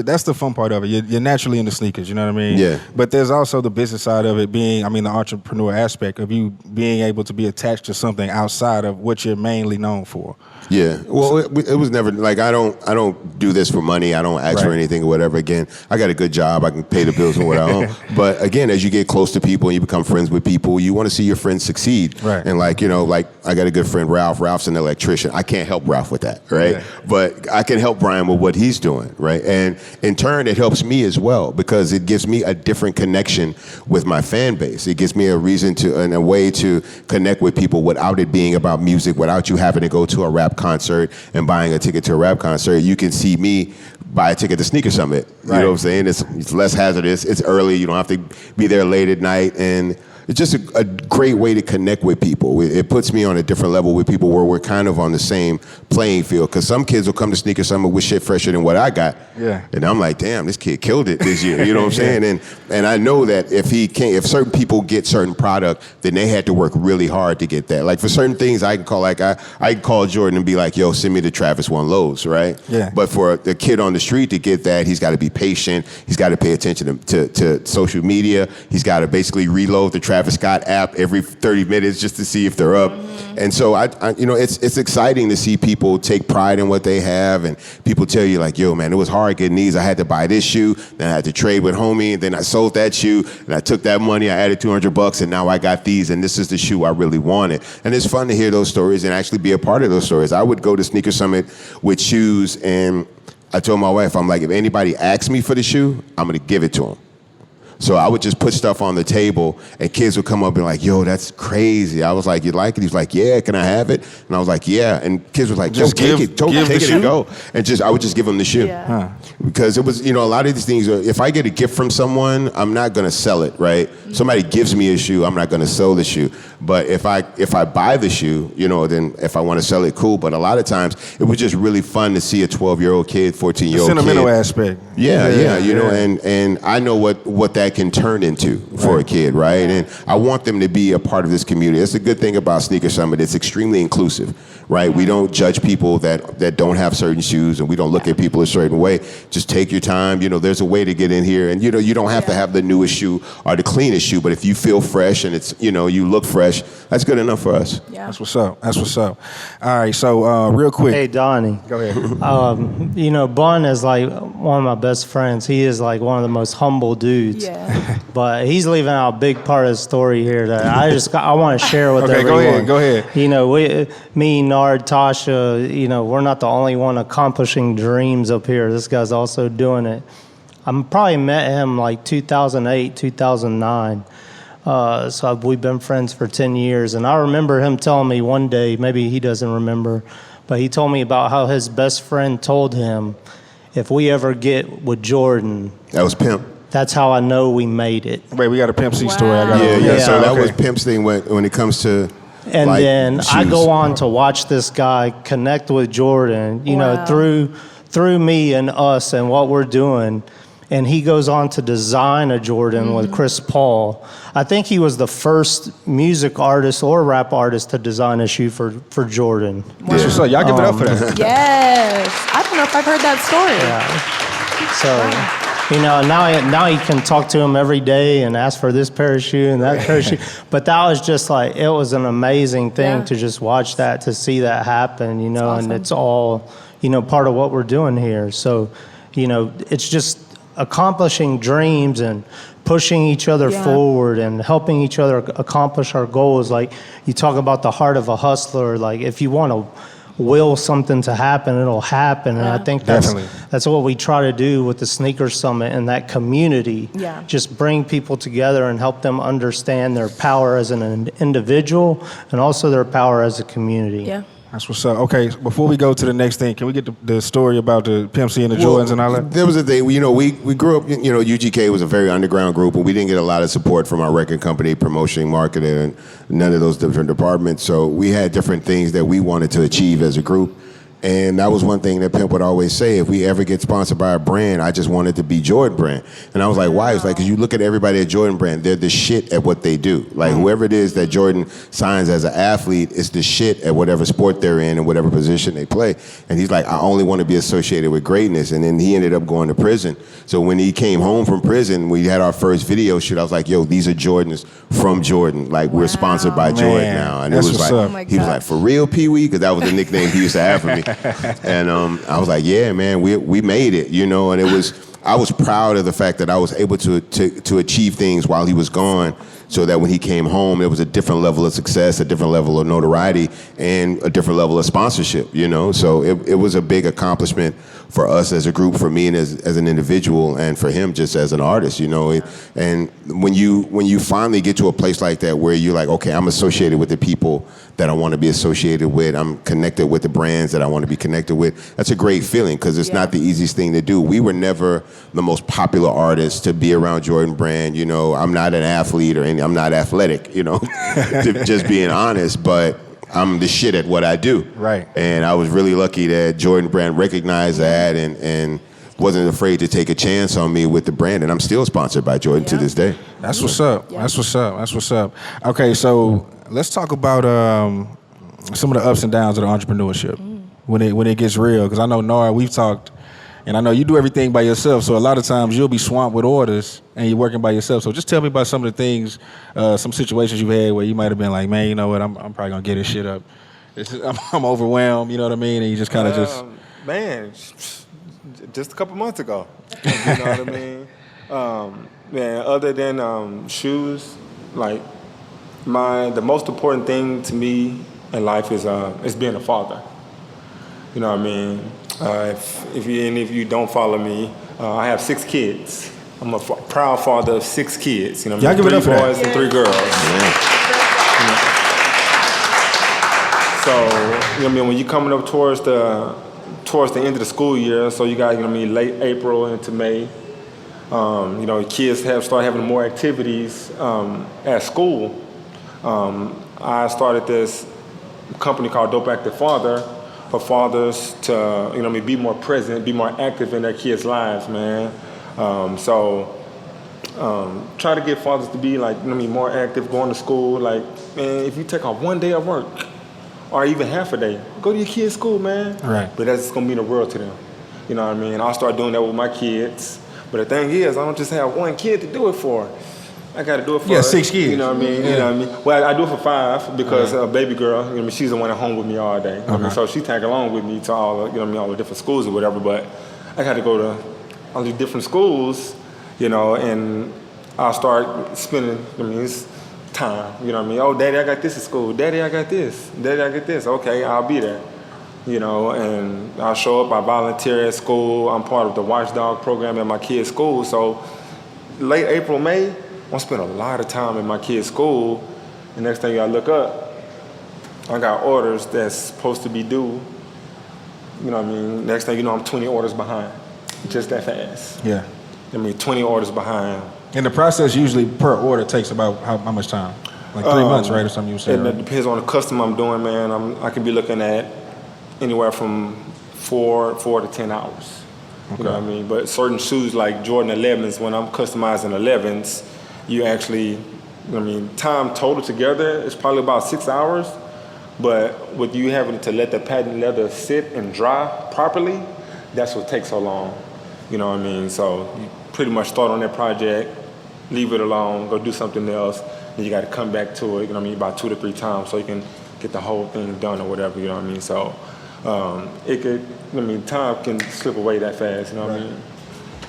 that's the fun part of it. You're naturally into sneakers. You know what I mean? Yeah. But there's also the business side of it being. The entrepreneur aspect of you being able to be attached to something outside of what you're mainly known for. Yeah. Well, it was never like I don't do this for money. I don't ask for Right. anything or whatever. Again, I got a good job. I can pay the bills and what I own. But again, as you get close to people and you become friends with people, you want to see your friends succeed. Right. And like I got a good friend, Ralph. Ralph's an electrician. I can't help Ralph with that, right? Yeah. But I can help Bryan with what he's doing, right? And in turn, it helps me as well, because it gives me a different connection with my fan base. It gives me a reason and a way to connect with people without it being about music, without you having to go to a rap concert and buying a ticket to a rap concert. You can see me buy a ticket to SneakHer Summit. You Right. know what I'm saying? It's less hazardous. It's early. You don't have to be there late at night. And it's just a great way to connect with people. It puts me on a different level with people where we're kind of on the same playing field. Because some kids will come to SneakHer Summit with shit fresher than what I got. Yeah. And I'm like, damn, this kid killed it this year. You know what I'm saying? And I know that if certain people get certain product, then they had to work really hard to get that. Like, for certain things, I can call I can call Jordan and be like, yo, send me the Travis One lows, right? Yeah. But for the kid on the street to get that, he's got to be patient. He's got to pay attention to social media. He's got to basically reload the Travis Scott app every 30 minutes just to see if they're up. And so it's exciting to see people take pride in what they have, and people tell you like, yo, man, it was hard getting these. I had to buy this shoe, then I had to trade with homie, and then I sold that shoe, and I took that money, I added $200, and now I got these, and this is the shoe I really wanted. And it's fun to hear those stories and actually be a part of those stories. I would go to SneakHer Summit with shoes, and I told my wife, I'm like, if anybody asks me for the shoe, I'm gonna give it to them. So I would just put stuff on the table, and kids would come up and be like, yo, that's crazy. I was like, you like it? He was like, yeah, can I have it? And I was like, yeah. And kids were like, yo, Just take give it the and go. And I would just give them the shoe. Yeah. Because it was, a lot of these things, if I get a gift from someone, I'm not gonna sell it, right? Somebody gives me a shoe, I'm not gonna sell the shoe. But if I buy the shoe, then if I wanna sell it, cool. But a lot of times, it was just really fun to see a 12-year-old kid, 14-year-old kid. Sentimental aspect. Yeah, and I know what that can turn into for a kid, right? And I want them to be a part of this community. That's a good thing about SneakHer Summit. It's extremely inclusive, right? We don't judge people that don't have certain shoes, and we don't look at people a certain way. Just take your time. There's a way to get in here, and you don't have to have the newest shoe or the cleanest shoe, but if you feel fresh and it's you look fresh, that's good enough for us. Yeah. That's what's up. All right, so real quick. Hey, Donnie. Go ahead. Bun is like one of my best friends. He is like one of the most humble dudes. Yeah. But he's leaving out a big part of the story here that I want to share with Okay, everyone. go ahead. Me, Nard, Tasha, we're not the only one accomplishing dreams up here. This guy's also doing it. I probably met him like 2008, 2009. So we've been friends for 10 years. And I remember him telling me one day, maybe he doesn't remember, but he told me about how his best friend told him, if we ever get with Jordan, That was Pimp. that's how I know we made it. Wait, we got a Pimp C story. Wow. Yeah. So that okay. was Pimp's thing when it comes to And then I shoes. go on to watch this guy connect with Jordan, Wow. through me and us and what we're doing. And he goes on to design a Jordan with Chris Paul. I think he was the first music artist or rap artist to design a shoe for Jordan. That's what's up. Y'all give it up for that. Yes. I don't know if I've heard that story. So, now he can talk to him every day and ask for this pair of shoe and that pair of shoe. But that was just like, it was an amazing thing Yeah. to just watch that, to see that happen, and awesome. it's all, part of what we're doing here. So, it's just accomplishing dreams and pushing each other Yeah. forward and helping each other accomplish our goals. Like you talk about the heart of a hustler. Like if you want to will something to happen, it'll happen. And I think that's what we try to do with the SneakHer Summit and that community. Yeah. Just bring people together and help them understand their power as an individual and also their power as a community. Yeah. That's what's up. Okay, before we go to the next thing, can we get the story about the Pimp C and the Jordans and all that? There was a thing, you know, we grew up, you know, UGK was a very underground group, and we didn't get a lot of support from our record company, promotion, marketing, and none of those different departments. So we had different things that we wanted to achieve as a group. And that was one thing that Pimp would always say, if we ever get sponsored by a brand, I just want it to be Jordan Brand. And I was like, why? It's like, because you look at everybody at Jordan Brand, they're the shit at what they do. Like, whoever it is that Jordan signs as an athlete is the shit at whatever sport they're in and whatever position they play. And he's like, I only want to be associated with greatness. And then he ended up going to prison. So when he came home from prison, we had our first video shoot. I was like, yo, these are Jordans from Jordan. Like, we're sponsored by Jordan now. And it was like, he was like, for real, Pee Wee? Because that was the nickname he used to have for me. And I was like, yeah, man, we made it, you know, and I was proud of the fact that I was able to achieve things while he was gone, so that when he came home, it was a different level of success, a different level of notoriety, and a different level of sponsorship, you know. So it was a big accomplishment for us as a group, for me and as an individual, and for him just as an artist, you know. And when you finally get to a place like that where you're like, okay, I'm associated with the people that I want to be associated with, I'm connected with the brands that I want to be connected with, that's a great feeling, because it's not the easiest thing to do. We were never the most popular artists to be around Jordan Brand, you know. I'm not an athlete or I'm not athletic, you know, just being honest, but I'm the shit at what I do. Right. And I was really lucky that Jordan Brand recognized that and wasn't afraid to take a chance on me with the brand. And I'm still sponsored by Jordan to this day. That's what's up. That's what's up. That's what's up. Okay, so let's talk about some of the ups and downs of the entrepreneurship when it gets real. Because I know, Nard, we've talked, and I know you do everything by yourself. So a lot of times you'll be swamped with orders and you're working by yourself. So just tell me about some of the things, some situations you've had where you might have been like, man, you know what, I'm probably going to get this shit up. I'm overwhelmed, you know what I mean? And you just kind of just... Man, just a couple months ago. You know what I mean? Man, other than shoes, like the most important thing to me in life is being a father. You know what I mean? If you don't follow me, I have 6 kids. I'm a proud father of 6 kids. You know, y'all give it up for 3 boys and 3 girls. So, you know what I mean, when you're coming up towards the end of the school year, so you got, you know what I mean, late April into May, you know, kids start having more activities at school. I started this company called Dope Active Father for fathers to, you know what I mean, be more present, be more active in their kids' lives, man. Try to get fathers to be like, you know what I mean, more active, going to school. Like, man, if you take off one day of work, or even half a day, go to your kids' school, man. Right. But that's gonna mean the world to them. You know what I mean? I'll start doing that with my kids. But the thing is, I don't just have one kid to do it for. I gotta do it for 6 kids. You know what I mean? Yeah. You know what I mean? Well, I do it for 5 because a baby girl, you know what I mean, she's the one at home with me all day. You know what I mean? So she tag along with me to all the, you know what I mean, all the different schools or whatever, but I got to go to all these different schools, you know, and I'll start spending, I mean, it's time, you know what I mean? Oh, Daddy, I got this at school. Daddy, I got this. Daddy, I got this. Okay, I'll be there. You know, and I show up, I volunteer at school. I'm part of the Watchdog program at my kids' school. So late April, May, I spend a lot of time in my kids' school. The next thing I look up, I got orders that's supposed to be due. You know what I mean? Next thing you know, I'm 20 orders behind. Just that fast. Yeah. I mean, 20 orders behind. And the process usually per order takes about how much time? Like 3 months, right, or something you said? It depends on the custom I'm doing, man. I can be looking at anywhere from 4 to 10 hours. Okay. You know what I mean? But certain shoes like Jordan 11s, when I'm customizing 11s, you actually, you know what I mean, time total together is probably about 6 hours. But with you having to let the patent leather sit and dry properly, that's what takes so long. You know what I mean? So you pretty much start on that project, leave it alone, go do something else, and you got to come back to it, you know what I mean, about 2 to 3 times so you can get the whole thing done or whatever, you know what I mean? So it could, I mean, time can slip away that fast, you know what I mean?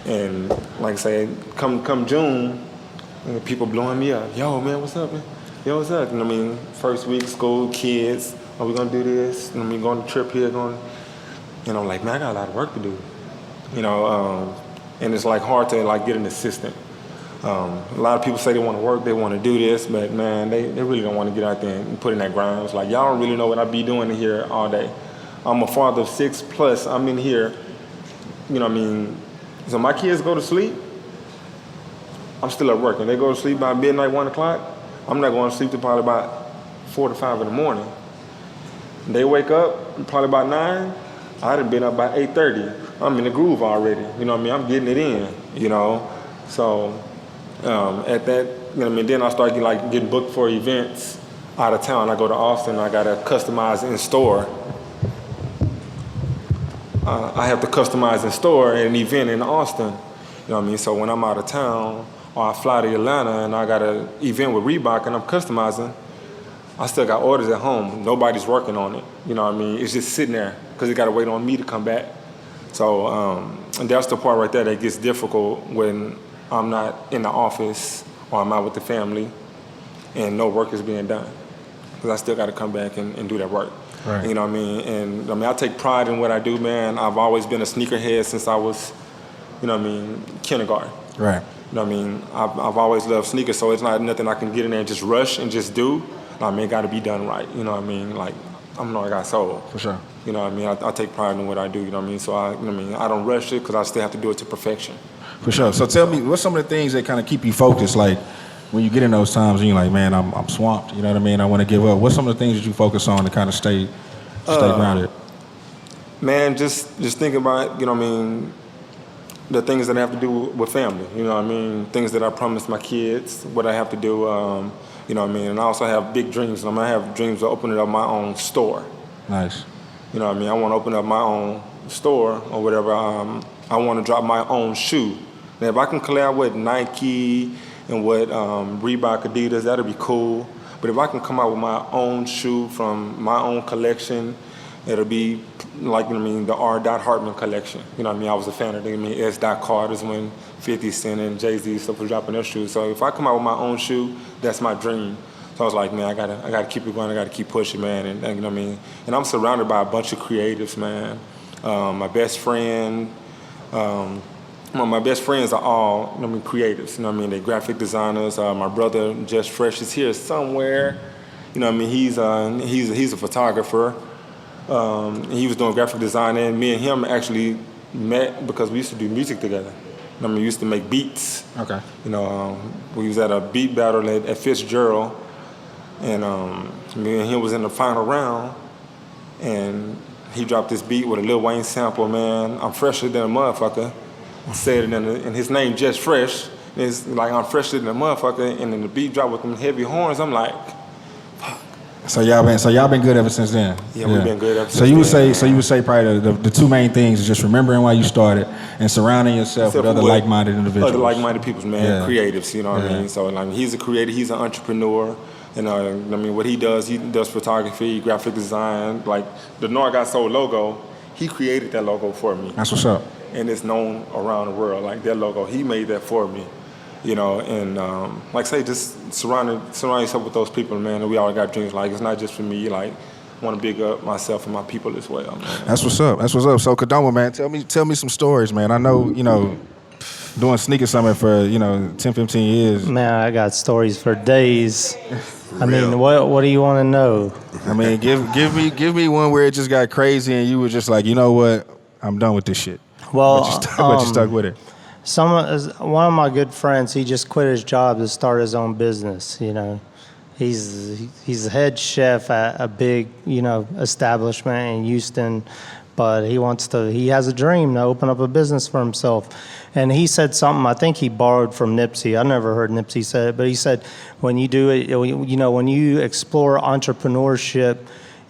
And like I say, come June, And people blowing me up. Yo, man, what's up, man? Yo, what's up? You know what I mean? First week, school, kids. Are we gonna do this? You know what I mean? Going on a trip here, and I'm like, man, I got a lot of work to do. You know, and it's like hard to like get an assistant. A lot of people say they want to work, they want to do this, but man, they really don't want to get out there and put in that grind. It's like, y'all don't really know what I be doing in here all day. I'm a father of 6 plus, I'm in here, you know what I mean? So my kids go to sleep, I'm still at work. And they go to sleep by midnight, 1 o'clock, I'm not going to sleep till probably about 4 to 5 in the morning. They wake up probably about 9, I'd have been up by 8:30. I'm in the groove already, you know what I mean? I'm getting it in, you know? So, at that, you know what I mean, then I start getting booked for events out of town. I go to Austin, I gotta customize in store. I have to customize in store an event in Austin, you know what I mean? So when I'm out of town, or I fly to Atlanta and I got an event with Reebok and I'm customizing, I still got orders at home. Nobody's working on it, you know what I mean? It's just sitting there because it gotta wait on me to come back. So, and that's the part right there that gets difficult when I'm not in the office or I'm out with the family and no work is being done. Because I still got to come back and do that work. Right. You know what I mean? And I mean, I take pride in what I do, man. I've always been a sneakerhead since I was, you know what I mean, kindergarten. Right. You know what I mean? I've always loved sneakers, so it's not nothing I can get in there and just rush and just do. I mean, it got to be done right. You know what I mean? Like, I'm Nard Got Sole. For sure. You know what I mean? I take pride in what I do, you know what I mean? So you know what I mean? I don't rush it because I still have to do it to perfection. For sure. So tell me, what's some of the things that kind of keep you focused? Like when you get in those times and you're like, man, I'm swamped. You know what I mean? I want to give up. What's some of the things that you focus on to kind of stay grounded? Man, just thinking about, you know what I mean, the things that I have to do with family. You know what I mean? Things that I promised my kids, what I have to do. You know what I mean? And I also have big dreams. I have dreams of opening up my own store. Nice. You know what I mean? I want to open up my own store or whatever. I want to drop my own shoe. Now, if I can collab with Nike and with Reebok, Adidas, that'd be cool. But if I can come out with my own shoe from my own collection, it'll be like, you know what I mean, the R. Hartman collection. You know what I mean? I was a fan of them. I mean, S. Carter's when 50 Cent and Jay-Z stuff was dropping their shoes. So if I come out with my own shoe, that's my dream. So I was like, man, I gotta keep it going. I gotta keep pushing, man. And you know what I mean? And I'm surrounded by a bunch of creatives, man. My best friend. My best friends are all, you know what I mean, creatives. You know what I mean? They're graphic designers. My brother, Just Fresh, is here somewhere. You know what I mean? He's a photographer. He was doing graphic design, and me and him actually met because we used to do music together. I mean, we used to make beats. Okay. You know, we was at a beat battle at Fitzgerald, and me and him was in the final round, and he dropped this beat with a Lil Wayne sample, man. I'm fresher than a motherfucker. Said it in his name, Just Fresh. And it's like, I'm fresher than a motherfucker, and then the beat dropped with them heavy horns. I'm like, So y'all been good ever since then. Yeah, we've been good ever since then. So you would say probably the two main things is just remembering why you started and surrounding yourself with other like-minded individuals. Other like-minded people, man, creatives, you know what I Yeah. mean? So like, he's a creator, he's an entrepreneur. And I mean, what he does photography, graphic design. Like the Nard Got Sole logo, he created that logo for me. That's what's up. And it's known around the world. Like that logo, he made that for me. You know, and like I say, just surround yourself with those people, man. And we all got dreams. Like, it's not just for me. Like, I want to big up myself and my people as well, man. That's what's up. That's what's up. So, Kadoma, man, tell me some stories, man. I know, you know, doing SneakHer Summit for, 10, 15 years. Man, I got stories for days. I mean, what do you want to know? I mean, give me one where it just got crazy and you were just like, you know what, I'm done with this shit. Well, but you stuck with it. One of my good friends, he just quit his job to start his own business. You know, he's the head chef at a big, establishment in Houston, but he has a dream to open up a business for himself. And he said something, I think he borrowed from Nipsey. I never heard Nipsey say it, but he said, when you do it, when you explore entrepreneurship,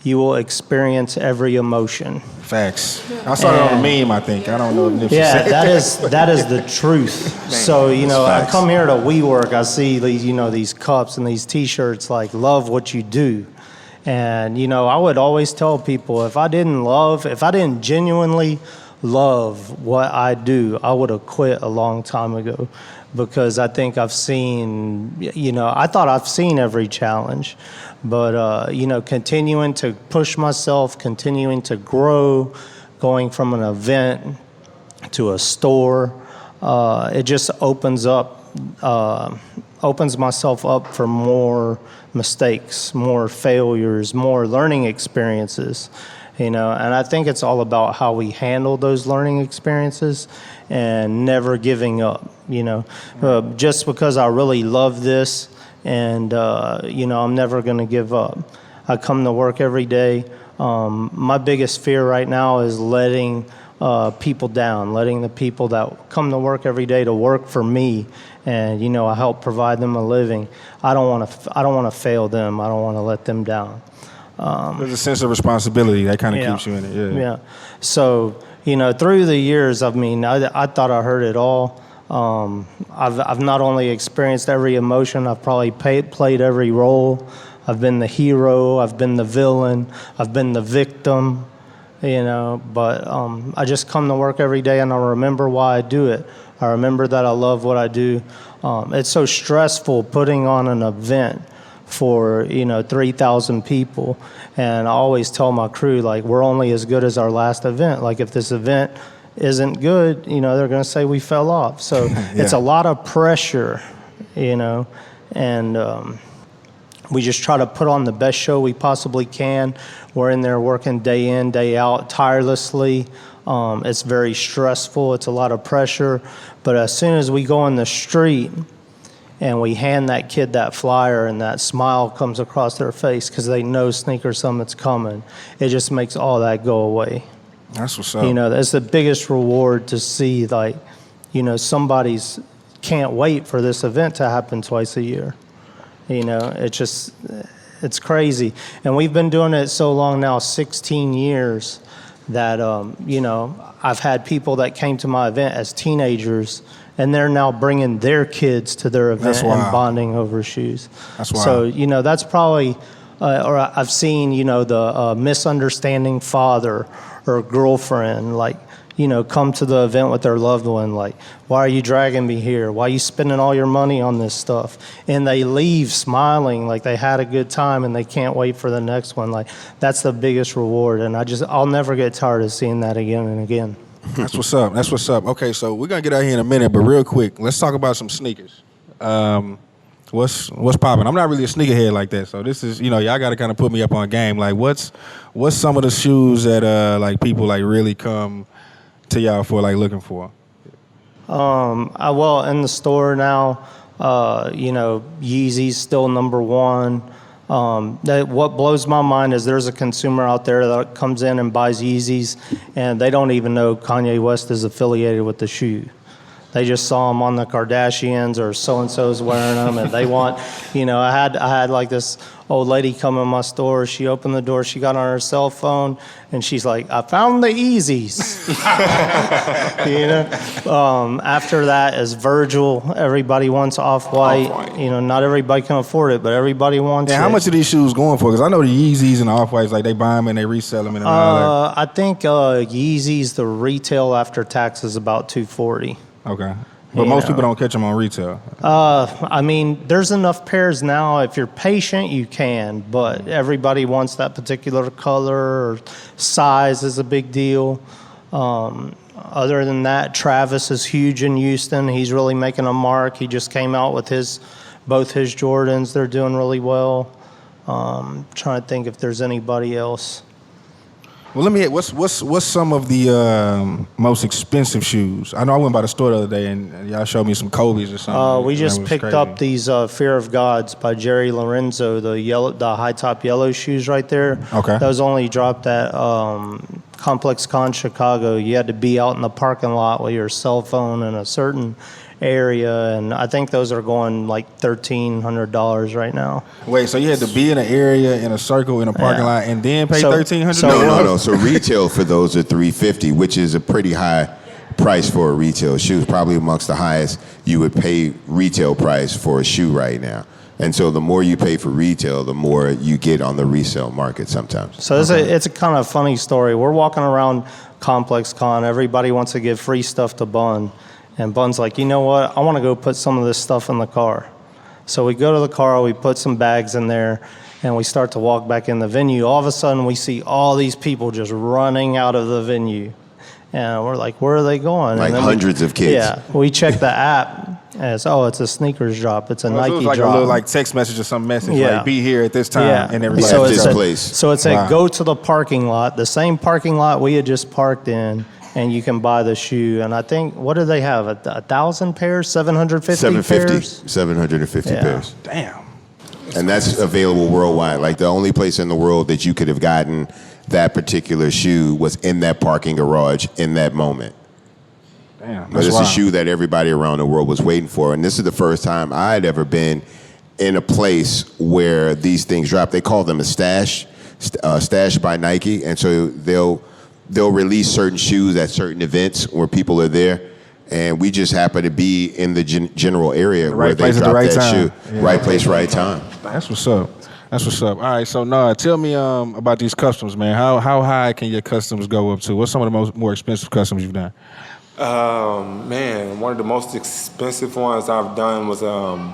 you will experience every emotion. Facts. I saw it on a meme, I think. I don't know if Nipsey said it. that is the truth. So, I come here to WeWork, I see these, these cups and these T-shirts like, love what you do. And, I would always tell people, if I didn't genuinely love what I do, I would have quit a long time ago. because I think I've seen, I thought I've seen every challenge, but, continuing to push myself, continuing to grow, going from an event to a store, it just opens myself up for more mistakes, more failures, more learning experiences, and I think it's all about how we handle those learning experiences and never giving up, just because I really love this and, I'm never going to give up. I come to work every day. My biggest fear right now is letting people down, letting the people that come to work every day to work for me, and I help provide them a living. I don't want to fail them. I don't want to let them down. There's a sense of responsibility that kind of keeps you in it. Yeah. So through the years, I thought I heard it all. I've not only experienced every emotion, I've probably played every role. I've been the hero, I've been the villain, I've been the victim, but I just come to work every day and I remember why I do it. I remember that I love what I do. It's so stressful putting on an event for 3,000 people, and I always tell my crew, like, we're only as good as our last event. Like, if this event isn't good, they're going to say we fell off. So It's a lot of pressure, and we just try to put on the best show we possibly can. We're in there working day in, day out, tirelessly. It's very stressful. It's a lot of pressure. But as soon as we go on the street and we hand that kid that flyer and that smile comes across their face because they know SneakHer Summit's coming, it just makes all that go away. That's what's up. That's the biggest reward to see, somebody's can't wait for this event to happen twice a year. It's crazy. And we've been doing it so long now, 16 years, that, I've had people that came to my event as teenagers, and they're now bringing their kids to their event and bonding over shoes. That's wild. So, that's probably, or I've seen, the misunderstanding father or girlfriend, come to the event with their loved one, why are you dragging me here? Why are you spending all your money on this stuff? And they leave smiling like they had a good time and they can't wait for the next one. That's the biggest reward. And I'll never get tired of seeing that again and again. That's what's up. That's what's up. Okay, so we're going to get out here in a minute, but real quick, let's talk about some sneakers. What's popping? I'm not really a sneakerhead like that, so this is, y'all got to kind of put me up on game. What's some of the shoes that people really come to y'all for, looking for? Well, in the store now, Yeezy's still number one. What blows my mind is there's a consumer out there that comes in and buys Yeezys, and they don't even know Kanye West is affiliated with the shoe. They just saw him on the Kardashians or so-and-so's wearing them, and they want, I had this old lady come in my store. She opened the door, she got on her cell phone, and she's like, I found the Yeezys. After that is Virgil. Everybody wants Off-White. Not everybody can afford it, but everybody wants it. How much are these shoes going for? Because I know the Yeezys and the Off-Whites, they buy them and they resell them and all that. I think Yeezys, the retail after tax is about $240. Okay. But most people don't catch them on retail. There's enough pairs now. If you're patient, you can. But everybody wants that particular color or size is a big deal. Other than that, Travis is huge in Houston. He's really making a mark. He just came out with both his Jordans. They're doing really well. Trying to think if there's anybody else. Well, let me. What's some of the most expensive shoes? I know I went by the store the other day and y'all showed me some Kobe's or something. We just picked up these Fear of Gods by Jerry Lorenzo, the high top yellow shoes right there. Okay. Those only dropped at Complex Con Chicago. You had to be out in the parking lot with your cell phone in a certain area, and I think those are going $1,300 right now. Wait, so you had to be in an area in a circle in a parking lot and then pay $1,300? No. So retail for those are $350, which is a pretty high price for a retail shoe. Probably amongst the highest you would pay retail price for a shoe right now. And so the more you pay for retail, the more you get on the resale market sometimes. So it's a kind of funny story. We're walking around Complex Con. Everybody wants to give free stuff to Bun. And Bun's like, you know what? I want to go put some of this stuff in the car. So we go to the car, we put some bags in there, and we start to walk back in the venue. All of a sudden, we see all these people just running out of the venue. And we're like, where are they going? Like hundreds of kids. Yeah. We check the app, and it's a sneakers drop. It's a Nike it was like drop. a little like text message or some message, Yeah. like be here at this time, Yeah. and everybody So has to it's go. a place. So it said, Wow. go to the parking lot, the same parking lot we had just parked in, and you can buy the shoe. And I think, what do they have? 1,000 pairs? 750 750, pairs? 750 Yeah. pairs. Damn. And that's available worldwide. Like the only place in the world that you could have gotten that particular shoe was in that parking garage in that moment. Damn. But That's it's wild. a shoe that everybody around the world was waiting for. And this is the first time I had ever been in a place where these things drop. They call them a stash by Nike. And so they'll release certain shoes at certain events where people are there. And we just happen to be in the general area where right they place at the drop right that time. shoe. Yeah. Right place, right time. That's what's up. That's what's up. All right, so Nard, tell me about these customs, man. How high can your customs go up to? What's some of the more expensive customs you've done? Man, one of the most expensive ones I've done was the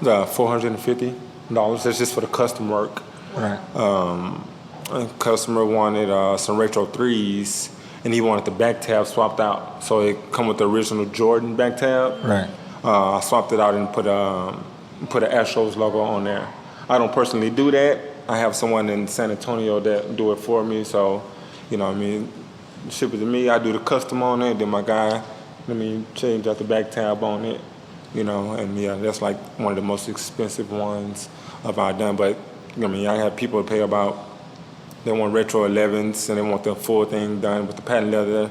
$450. That's just for the custom work. Right. A customer wanted some retro 3s, and he wanted the back tab swapped out. So it come with the original Jordan back tab. Right. I swapped it out and put an Astros logo on there. I don't personally do that. I have someone in San Antonio that do it for me. So, you know what I mean, ship it to me. I do the custom on it. Then my guy, change out the back tab on it. You know, and yeah, that's like one of the most expensive ones I've done. But I have people pay about, they want retro 11s and they want the full thing done with the patent leather,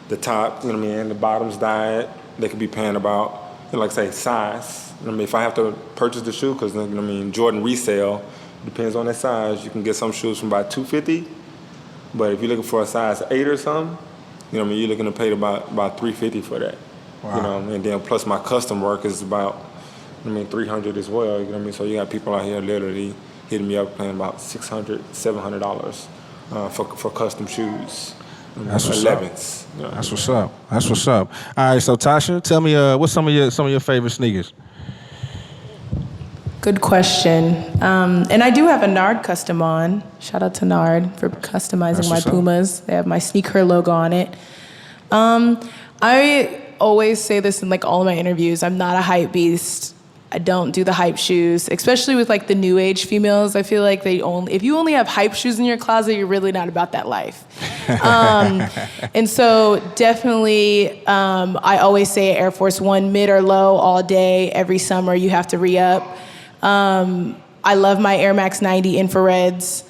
the top, and the bottoms dyed. They could be paying about, like I say, size. If I have to purchase the shoe, because Jordan resale depends on that size. You can get some shoes from about $250, but if you're looking for a size 8 or something, you're looking to pay about $350 for that. Wow. And then plus my custom work is about $300 as well. So you got people out here literally hitting me up paying about $600, $700 for custom shoes. That's what's 11s. up. That's what's up. That's what's up. All right, so Tasha, tell me what's some of your favorite sneakers? Good question. And I do have a Nard custom on. Shout out to Nard for customizing That's my what's up. Pumas. They have my SneakHer logo on it. I always say this in like all of my interviews. I'm not a hype beast. I don't do the hype shoes, especially with like the new age females. I feel like if you only have hype shoes in your closet, you're really not about that life. And so definitely, I always say Air Force One, mid or low, all day, every summer, you have to re-up. I love my Air Max 90 infrareds.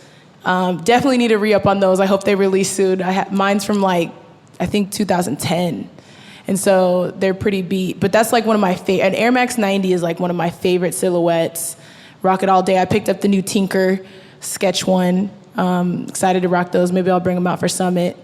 Definitely need to re-up on those. I hope they release soon. Mine's from I think 2010. And so they're pretty beat. But that's like one of my favorite. An Air Max 90 is like one of my favorite silhouettes. Rock it all day. I picked up the new Tinker Sketch one. Excited to rock those. Maybe I'll bring them out for Summit.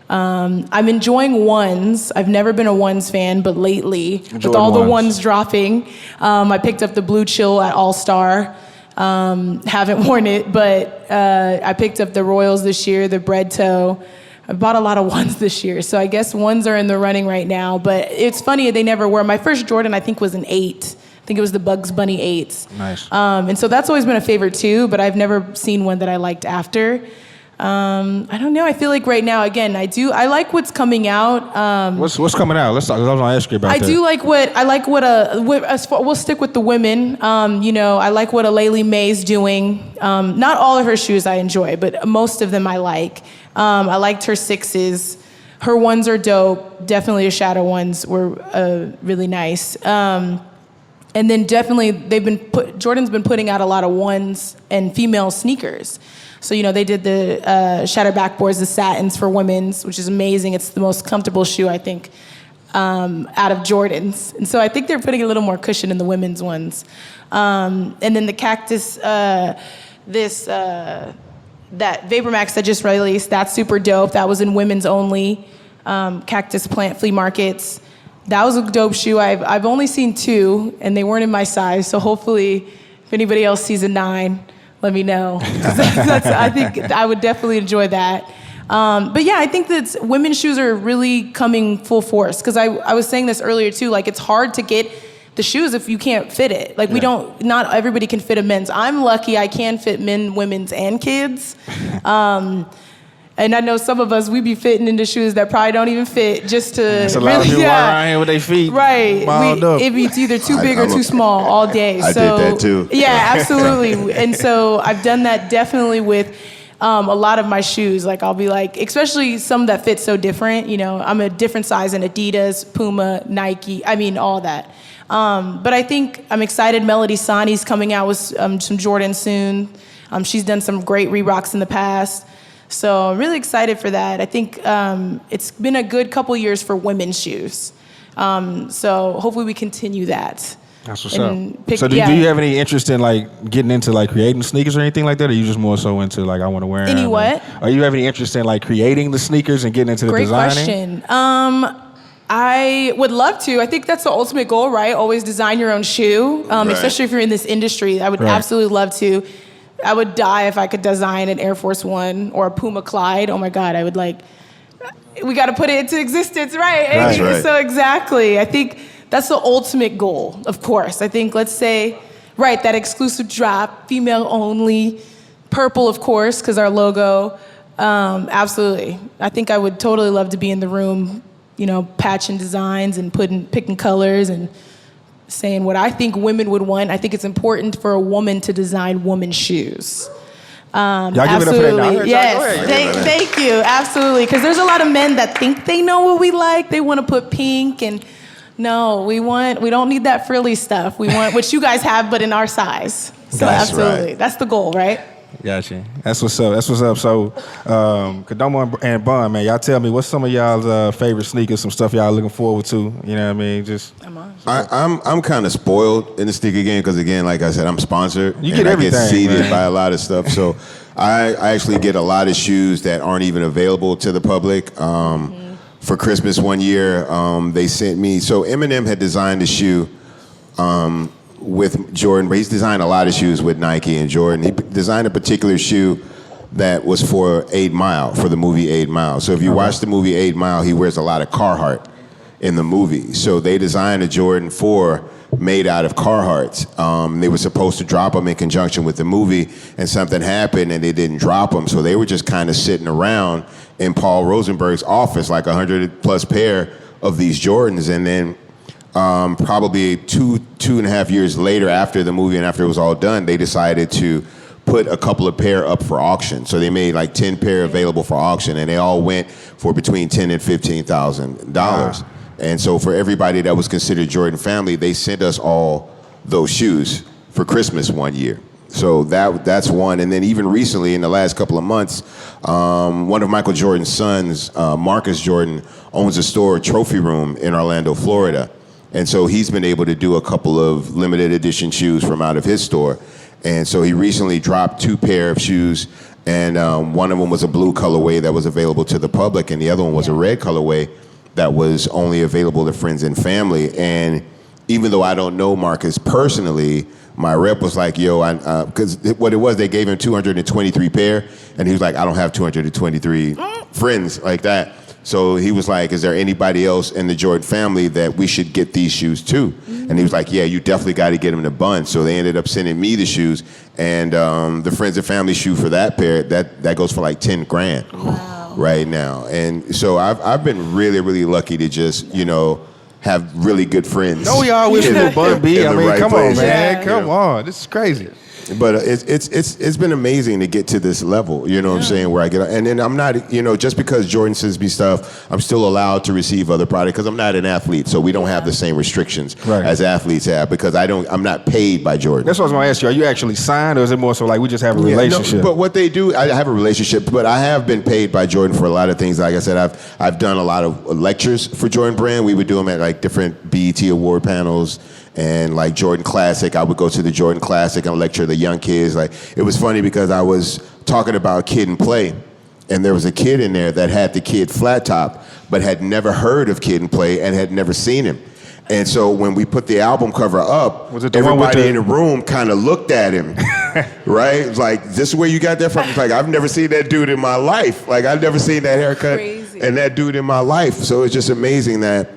I'm enjoying ones. I've never been a ones fan, but lately, with all the ones dropping, I picked up the Blue Chill at All Star. Haven't worn it, but I picked up the Royals this year, the Bread Toe. I bought a lot of ones this year, so I guess ones are in the running right now. But it's funny, they never were. My first Jordan, I think, was an 8. I think it was the Bugs Bunny 8s. Nice. And so that's always been a favorite too, but I've never seen one that I liked after. I don't know. I feel like right now, again, I like what's coming out. What's coming out? Let's talk. I was gonna ask you about that. We'll stick with the women. I like what Alayli May's doing. Not all of her shoes I enjoy, but most of them I like. I liked her 6s. Her ones are dope. Definitely the Shadow ones were really nice. And then definitely Jordan's been putting out a lot of ones and female sneakers. So, they did the Shadow backboards, the satins for women's, which is amazing. It's the most comfortable shoe, I think, out of Jordans. And so I think they're putting a little more cushion in the women's ones. And then the Cactus, that Vapor Max that just released, that's super dope. That was in women's only. Cactus Plant Flea Markets. That was a dope shoe. I've only seen 2, and they weren't in my size. So hopefully, if anybody else sees a 9, let me know. I think I would definitely enjoy that. But yeah, I think that women's shoes are really coming full force because I was saying this earlier too. Like, it's hard to get the shoes if you can't fit it. Like, not everybody can fit a men's. I'm lucky I can fit men, women's, and kids. And I know some of us, we be fitting into shoes that probably don't even fit just to There's a lot of people walk around here with their feet balled up. It's either too big or too small all day. I did that too. Yeah, absolutely. And so I've done that definitely with a lot of my shoes. Like, I'll be like, especially some that fit so different. You know, I'm a different size in Adidas, Puma, Nike. I mean, all that. But I think I'm excited. Melody Sani's coming out with some Jordans soon. She's done some great Reeboks in the past. So I'm really excited for that. I think it's been a good couple years for women's shoes. So hopefully we continue that. That's what's up. So do you have any interest in like getting into like creating sneakers or anything like that? Or are you just more so into like I want to wear them? Any what? Are you have any interest in like creating the sneakers and getting into the designing? Great question. I would love to. I think that's the ultimate goal, right? Always design your own shoe, especially if you're in this industry. I would absolutely love to. I would die if I could design an Air Force One or a Puma Clyde. Oh my God, I would we got to put it into existence, right? That's right. So exactly. I think that's the ultimate goal, of course. I think, let's say, that exclusive drop, female only, purple, of course, because our logo. Absolutely. I think I would totally love to be in the room, patching designs and picking colors and saying what I think women would want. I think it's important for a woman to design women's shoes. Y'all give absolutely. it up for that. Yes, thank you. Absolutely. Because there's a lot of men that think they know what we like. They want to put pink and no, we don't need that frilly stuff. We want what you guys have, but in our size. So That's absolutely. right. That's the goal, right? Gotcha. That's what's up. So, Kadoma and Bun, man, y'all tell me what's some of y'all's favorite sneakers, some stuff y'all looking forward to. You know what I mean? Just I'm kind of spoiled in the sneaker game because, again, like I said, I'm sponsored. You get everything, I get seeded man. by a lot of stuff. So I actually get a lot of shoes that aren't even available to the public. For Christmas one year, they sent me. So Eminem had designed a shoe with Jordan, but he's designed a lot of shoes with Nike and Jordan. He designed a particular shoe that was for 8 Mile, for the movie 8 Mile. So if you watch the movie 8 Mile, he wears a lot of Carhartt in the movie. So they designed a Jordan 4 made out of Carhartts. They were supposed to drop them in conjunction with the movie, and something happened and they didn't drop them. So they were just kind of sitting around in Paul Rosenberg's office, like 100 plus pair of these Jordans. And then probably two and a half years later, after the movie and after it was all done, they decided to put a couple of pair up for auction. So they made like 10 pair available for auction, and they all went for between $10,000 and $15,000. Wow. And so for everybody that was considered Jordan family, they sent us all those shoes for Christmas one year. So that's one. And then even recently, in the last couple of months, one of Michael Jordan's sons, Marcus Jordan, owns a store, Trophy Room, in Orlando, Florida. And so he's been able to do a couple of limited edition shoes from out of his store. And so he recently dropped 2 pair of shoes, and one of them was a blue colorway that was available to the public, and the other one was a red colorway that was only available to friends and family. And even though I don't know Marcus personally, my rep was like, yo, because what it was, they gave him 223 pair, and he was like, I don't have 223 friends like that. So he was like, is there anybody else in the Jordan family that we should get these shoes to? And he was like, yeah, you definitely got to get them to Bun. So they ended up sending me the shoes, and the friends and family shoe for that pair, that goes for like 10 grand. Wow. Right now. And so I've been really, really lucky to just, have really good friends. No, y'all wish for Bun B. I mean, right come place. on, man. Yeah. Come on. This is crazy. But it's been amazing to get to this level, what I'm saying, where I get, and then I'm not, just because Jordan sends me stuff, I'm still allowed to receive other product because I'm not an athlete, so we don't have the same restrictions as athletes have, because I'm not paid by Jordan. That's what I was going to ask you. Are you actually signed, or is it more so like we just have a relationship? No, but what they do, I have a relationship, but I have been paid by Jordan for a lot of things. Like I said, I've done a lot of lectures for Jordan Brand. We would do them at like different BET award panels. And like Jordan Classic, I would go to the Jordan Classic and lecture the young kids. Like, it was funny because I was talking about Kid and Play, and there was a kid in there that had the Kid flat top, but had never heard of Kid and Play and had never seen him. And so when we put the album cover up, Was it the one with everybody in the room kind of looked at him right? It's like, this is where you got that from? It's like, I've never seen that dude in my life. Like, I've never seen that haircut Crazy. and that dude in my life. So it's just amazing that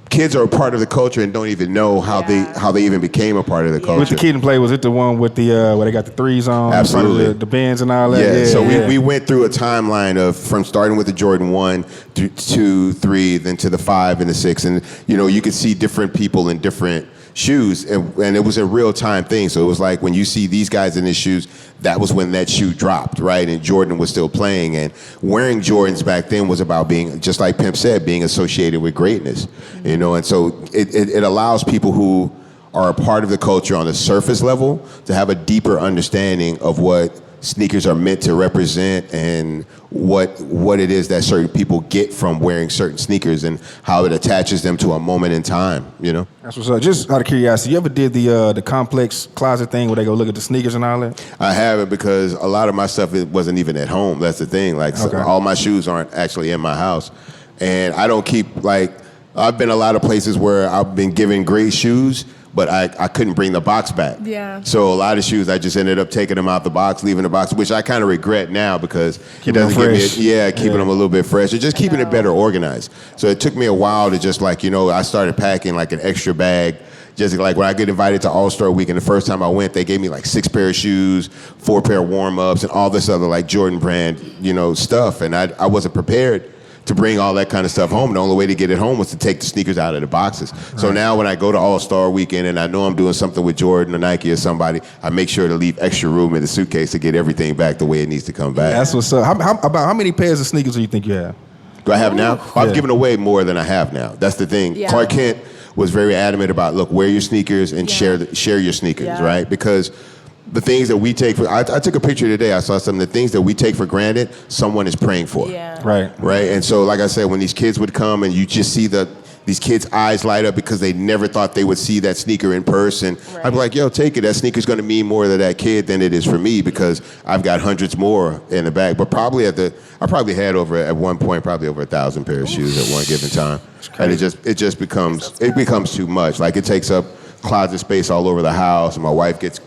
kids are a part of the culture and don't even know how they even became a part of the culture. With the Kid and Play, was it the one with the where they got the threes on? Absolutely. The bands and all that? Yeah, so we went through a timeline of from starting with the Jordan 1, 2, 3, then to the 5 and the 6. And, you know, you could see different people in different shoes, and it was a real-time thing. So it was like when you see these guys in his shoes, that was when that shoe dropped, right? And Jordan was still playing. And wearing Jordans back then was about being, just like Pimp said, being associated with greatness, you know? And so it allows people who are a part of the culture on the surface level to have a deeper understanding of what sneakers are meant to represent and what it is that certain people get from wearing certain sneakers and how it attaches them to a moment in time, you know? That's what's up. Just out of curiosity, you ever did the complex closet thing where they go look at the sneakers and all that? I haven't, because a lot of my stuff it wasn't even at home. That's the thing. Like, so all my shoes aren't actually in my house. And I don't keep, like, I've been a lot of places where I've been given great shoes, but I couldn't bring the box back. Yeah. So a lot of shoes, I just ended up taking them out the box, leaving the box, which I kind of regret now because it doesn't give me, keeping them a little bit fresh, and just keeping it better organized. So it took me a while to just, like, you know, I started packing like an extra bag. Just like when I get invited to All-Star Weekend, the first time I went, they gave me like 6 pair of shoes, 4 pair of warm-ups, and all this other like Jordan brand, you know, stuff. And I wasn't prepared to bring all that kind of stuff home. The only way to get it home was to take the sneakers out of the boxes. Right. So now when I go to All-Star Weekend and I know I'm doing something with Jordan or Nike or somebody, I make sure to leave extra room in the suitcase to get everything back the way it needs to come back. That's what's up. About how many pairs of sneakers do you think you have? Do I have now? I've given away more than I have now. That's the thing. Yeah. Clark Kent was very adamant about, look, wear your sneakers and share your sneakers, right? Because the things that we take for, I took a picture today, I saw some of the things that we take for granted, someone is praying for. Yeah. Right. And so, like I said, when these kids would come and you just see these kids' eyes light up because they never thought they would see that sneaker in person, I'd be like, yo, take it. That sneaker's gonna mean more to that kid than it is for me because I've got hundreds more in the bag. But I probably had at one point, probably over 1,000 pair of shoes at one given time. And it just becomes too much. Like, it takes up closet space all over the house, and my wife gets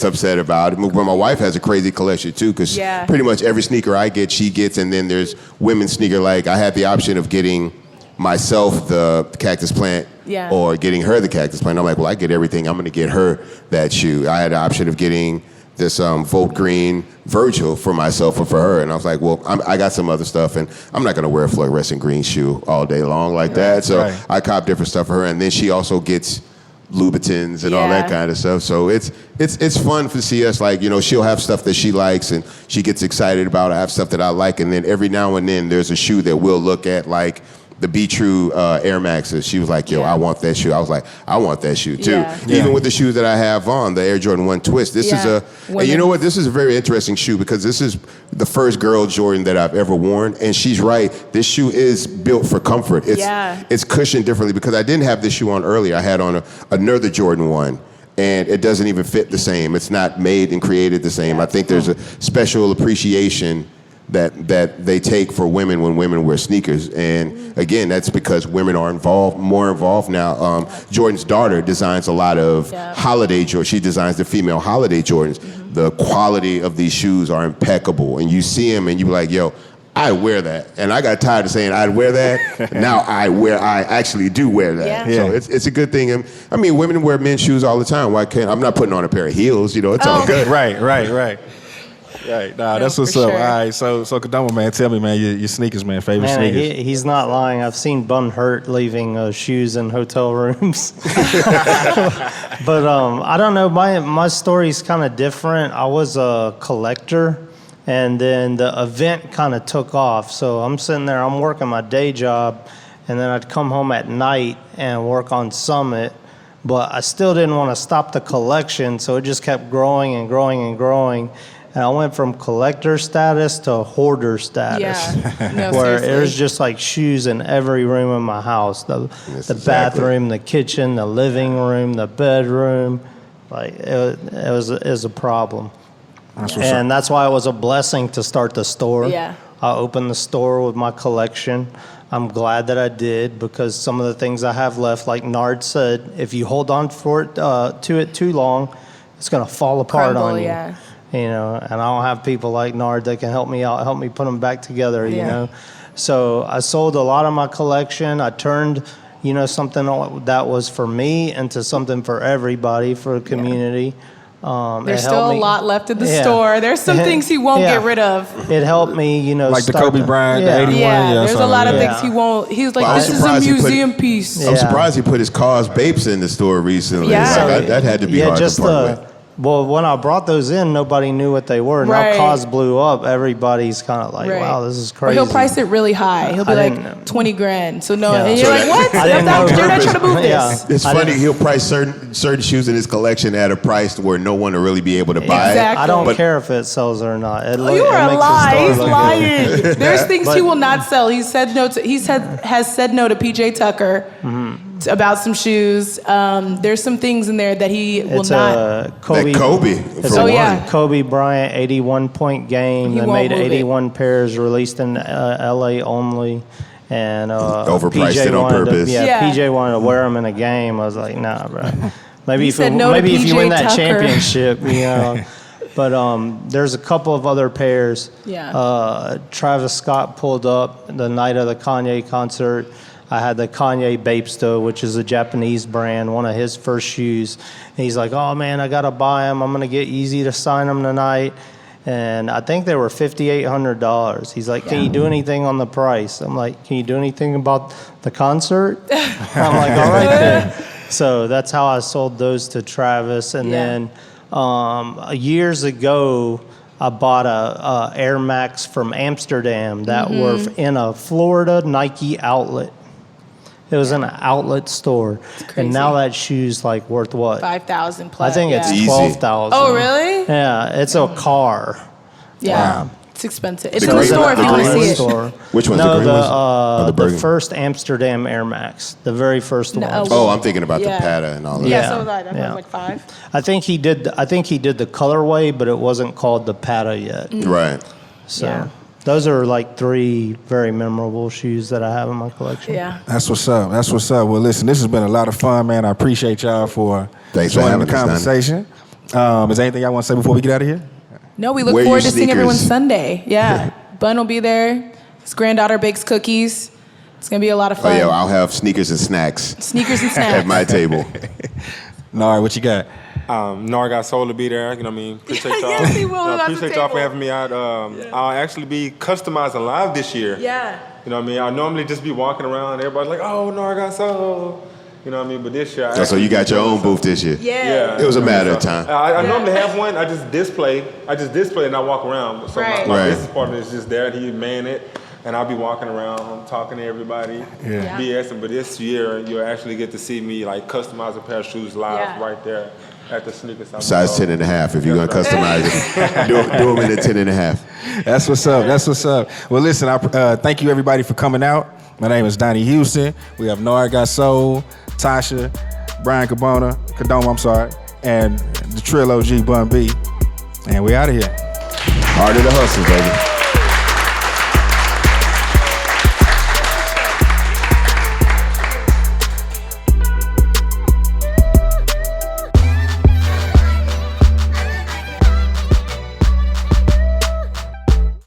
upset about it. But my wife has a crazy collection too, because pretty much every sneaker I get, she gets, and then there's women's sneaker. Like, I had the option of getting myself the cactus plant or getting her the cactus plant. I'm like, well, I get everything. I'm going to get her that shoe. I had the option of getting this Volt Green Virgil for myself or for her. And I was like, well, I got some other stuff, and I'm not going to wear a fluorescent green shoe all day long like that. So I cop different stuff for her. And then she also gets Louboutins and all that kind of stuff. So it's fun to see us, like, you know, she'll have stuff that she likes and she gets excited about. I have stuff that I like, and then every now and then there's a shoe that we'll look at, like the Be True Air Maxes. She was like, yo, I want that shoe. I was like, I want that shoe too. Even with the shoes that I have on, the Air Jordan 1 Twist, this is and you know what? This is a very interesting shoe because this is the first girl Jordan that I've ever worn, and she's right. This shoe is built for comfort. It's cushioned differently because I didn't have this shoe on earlier. I had on another Jordan 1. And it doesn't even fit the same. It's not made and created the same. I think there's a special appreciation that they take for women when women wear sneakers. And again, that's because women are more involved now. Jordan's daughter designs a lot of holiday Jordans. She designs the female holiday Jordans. The quality of these shoes are impeccable. And you see them and you be like, yo, I wear that. And I got tired of saying I'd wear that. Now I actually do wear that. So it's a good thing. I mean, women wear men's shoes all the time. Why can't I'm not putting on a pair of heels, you know, it's all good. Right. Nah, that's what's up. All right, so Kadoma, man, tell me, man, your sneakers, man, favorite sneakers. He's not lying. I've seen Bun hurt leaving shoes in hotel rooms. But I don't know. My story's kind of different. I was a collector, and then the event kind of took off. So I'm sitting there, I'm working my day job, and then I'd come home at night and work on Summit. But I still didn't want to stop the collection, so it just kept growing and growing and growing. And I went from collector status to hoarder status, where there's just like shoes in every room in my house, the bathroom, the kitchen, the living room, the bedroom. Like it was a problem. And that's why it was a blessing to start the store. I opened the store with my collection. I'm glad that I did, because some of the things I have left, like Nard said, if you hold on to it too long, it's gonna fall apart Crumble, on you. yeah. You know, and I don't have people like Nard that can help me out, help me put them back together. You Yeah. know, so I sold a lot of my collection. I turned, you know, something that was for me into something for everybody, for a community. There's still a lot left at the store. There's some things he won't get rid of. It helped me, you know, Like the Kobe Bryant, the 81. Yeah, there's a lot of yeah. things he won't. He's like, Well, I'm this is a surprised he put- museum piece. I'm Yeah. surprised he put his cars Bapes in the store recently. Yeah. Like, that had to be hard to part with. Well, when I brought those in, nobody knew what they were. Right. Now cause blew up. Everybody's kind of like, Right. wow, this is Or crazy. he'll price it really high. He'll be I like didn't know. 20 grand. So no, Yeah. and you're So like, what? I didn't know You're not purpose. trying to move Yeah. this. It's I funny, didn't- he'll price certain shoes in his collection at a price where no one will really be able to buy Exactly. I don't But- care if it sells or not. It Oh, you are a lie. He's lying. There's things he But- will not sell. He said no to. Has said no to PJ Tucker about some shoes. There's some things in there that he will It's not. a Kobe. That Kobe, It's for Oh, one. yeah. Kobe Bryant 81-point game. He They won't made move it. 81 pairs, released in LA only. And Overpriced PJ it on wanted to- purpose. Yeah, Yeah. PJ wanted to wear them in a game. I was like, nah, bro. Maybe He if said no to maybe if you PJ win that Tucker. championship, you know. But there's a couple of other pairs. Yeah. Travis Scott pulled up the night of the Kanye concert. I had the Kanye Bapesta, which is a Japanese brand, one of his first shoes. And he's like, oh man, I gotta buy them. I'm gonna get Easy to sign them tonight. And I think they were $5,800. He's like, can you do anything on the price? I'm like, can you do anything about the concert? I'm like, all right then. So that's how I sold those to Travis. And Yeah. then years ago, I bought a Air Max from Amsterdam that were in a Florida Nike outlet. It was in an outlet store, crazy. and now that shoe's like worth what? 5,000 I plus. think it's Easy. 12,000. Oh, really? Yeah, it's a car. Yeah. It's expensive. It's The in the green store one- if the you want to green see one? it. Store. Which one's no, the green ones? Oh, the the burgundy. first Amsterdam Air Max, the very first one. Oh, I'm thinking about Yeah. the Pata and all that. Yeah, Yeah, so was I. That yeah. was like 5. I think he did the colorway, but it wasn't called the Pata yet. Right. So Yeah. those are like 3 very memorable shoes that I have in my collection. Yeah. That's what's up. That's what's up. Well, listen, this has been a lot of fun, man. I appreciate y'all for Thanks for joining having the us, Donnie. conversation. Is there anything y'all want to say before we get out of here? No, we look Wear forward your to seeing everyone sneakers. Sunday. Yeah. Bun will be there. His granddaughter bakes cookies. It's going to be a lot of Oh, fun. yeah, I'll have sneakers and snacks Sneakers and at snacks. my table. Nard, what you got? Nard Got Sole to be there. You know what I mean? Appreciate y'all. Yes, he will. No, At the appreciate y'all for table. having me out. I'll actually be customizing live this year. Yeah. You know what I mean? I normally just be walking around. Everybody's like, "Oh, Nard Got Sole." You know what I mean? But this year, I So you got your own booth this year. Yeah. It was a matter of time. I normally have one. I just display and I walk around. So Right. my Right. business partner is just there. He man it, and I'll be walking around talking to everybody, Yeah. BSing. But this year, you'll actually get to see me like customize a pair of shoes live Yeah. right there at the SneakHer Summit. Size 10 and a half. If you're going to customize it, do them in a 10 and a half. That's what's up. That's what's up. Well, listen, I thank you everybody for coming out. My name is Donnie Houston. We have Nard Got Sole, Tasha, Bryan Kadoma, and the Trill OG Bun B. And we out of here. Heart of the hustle, baby.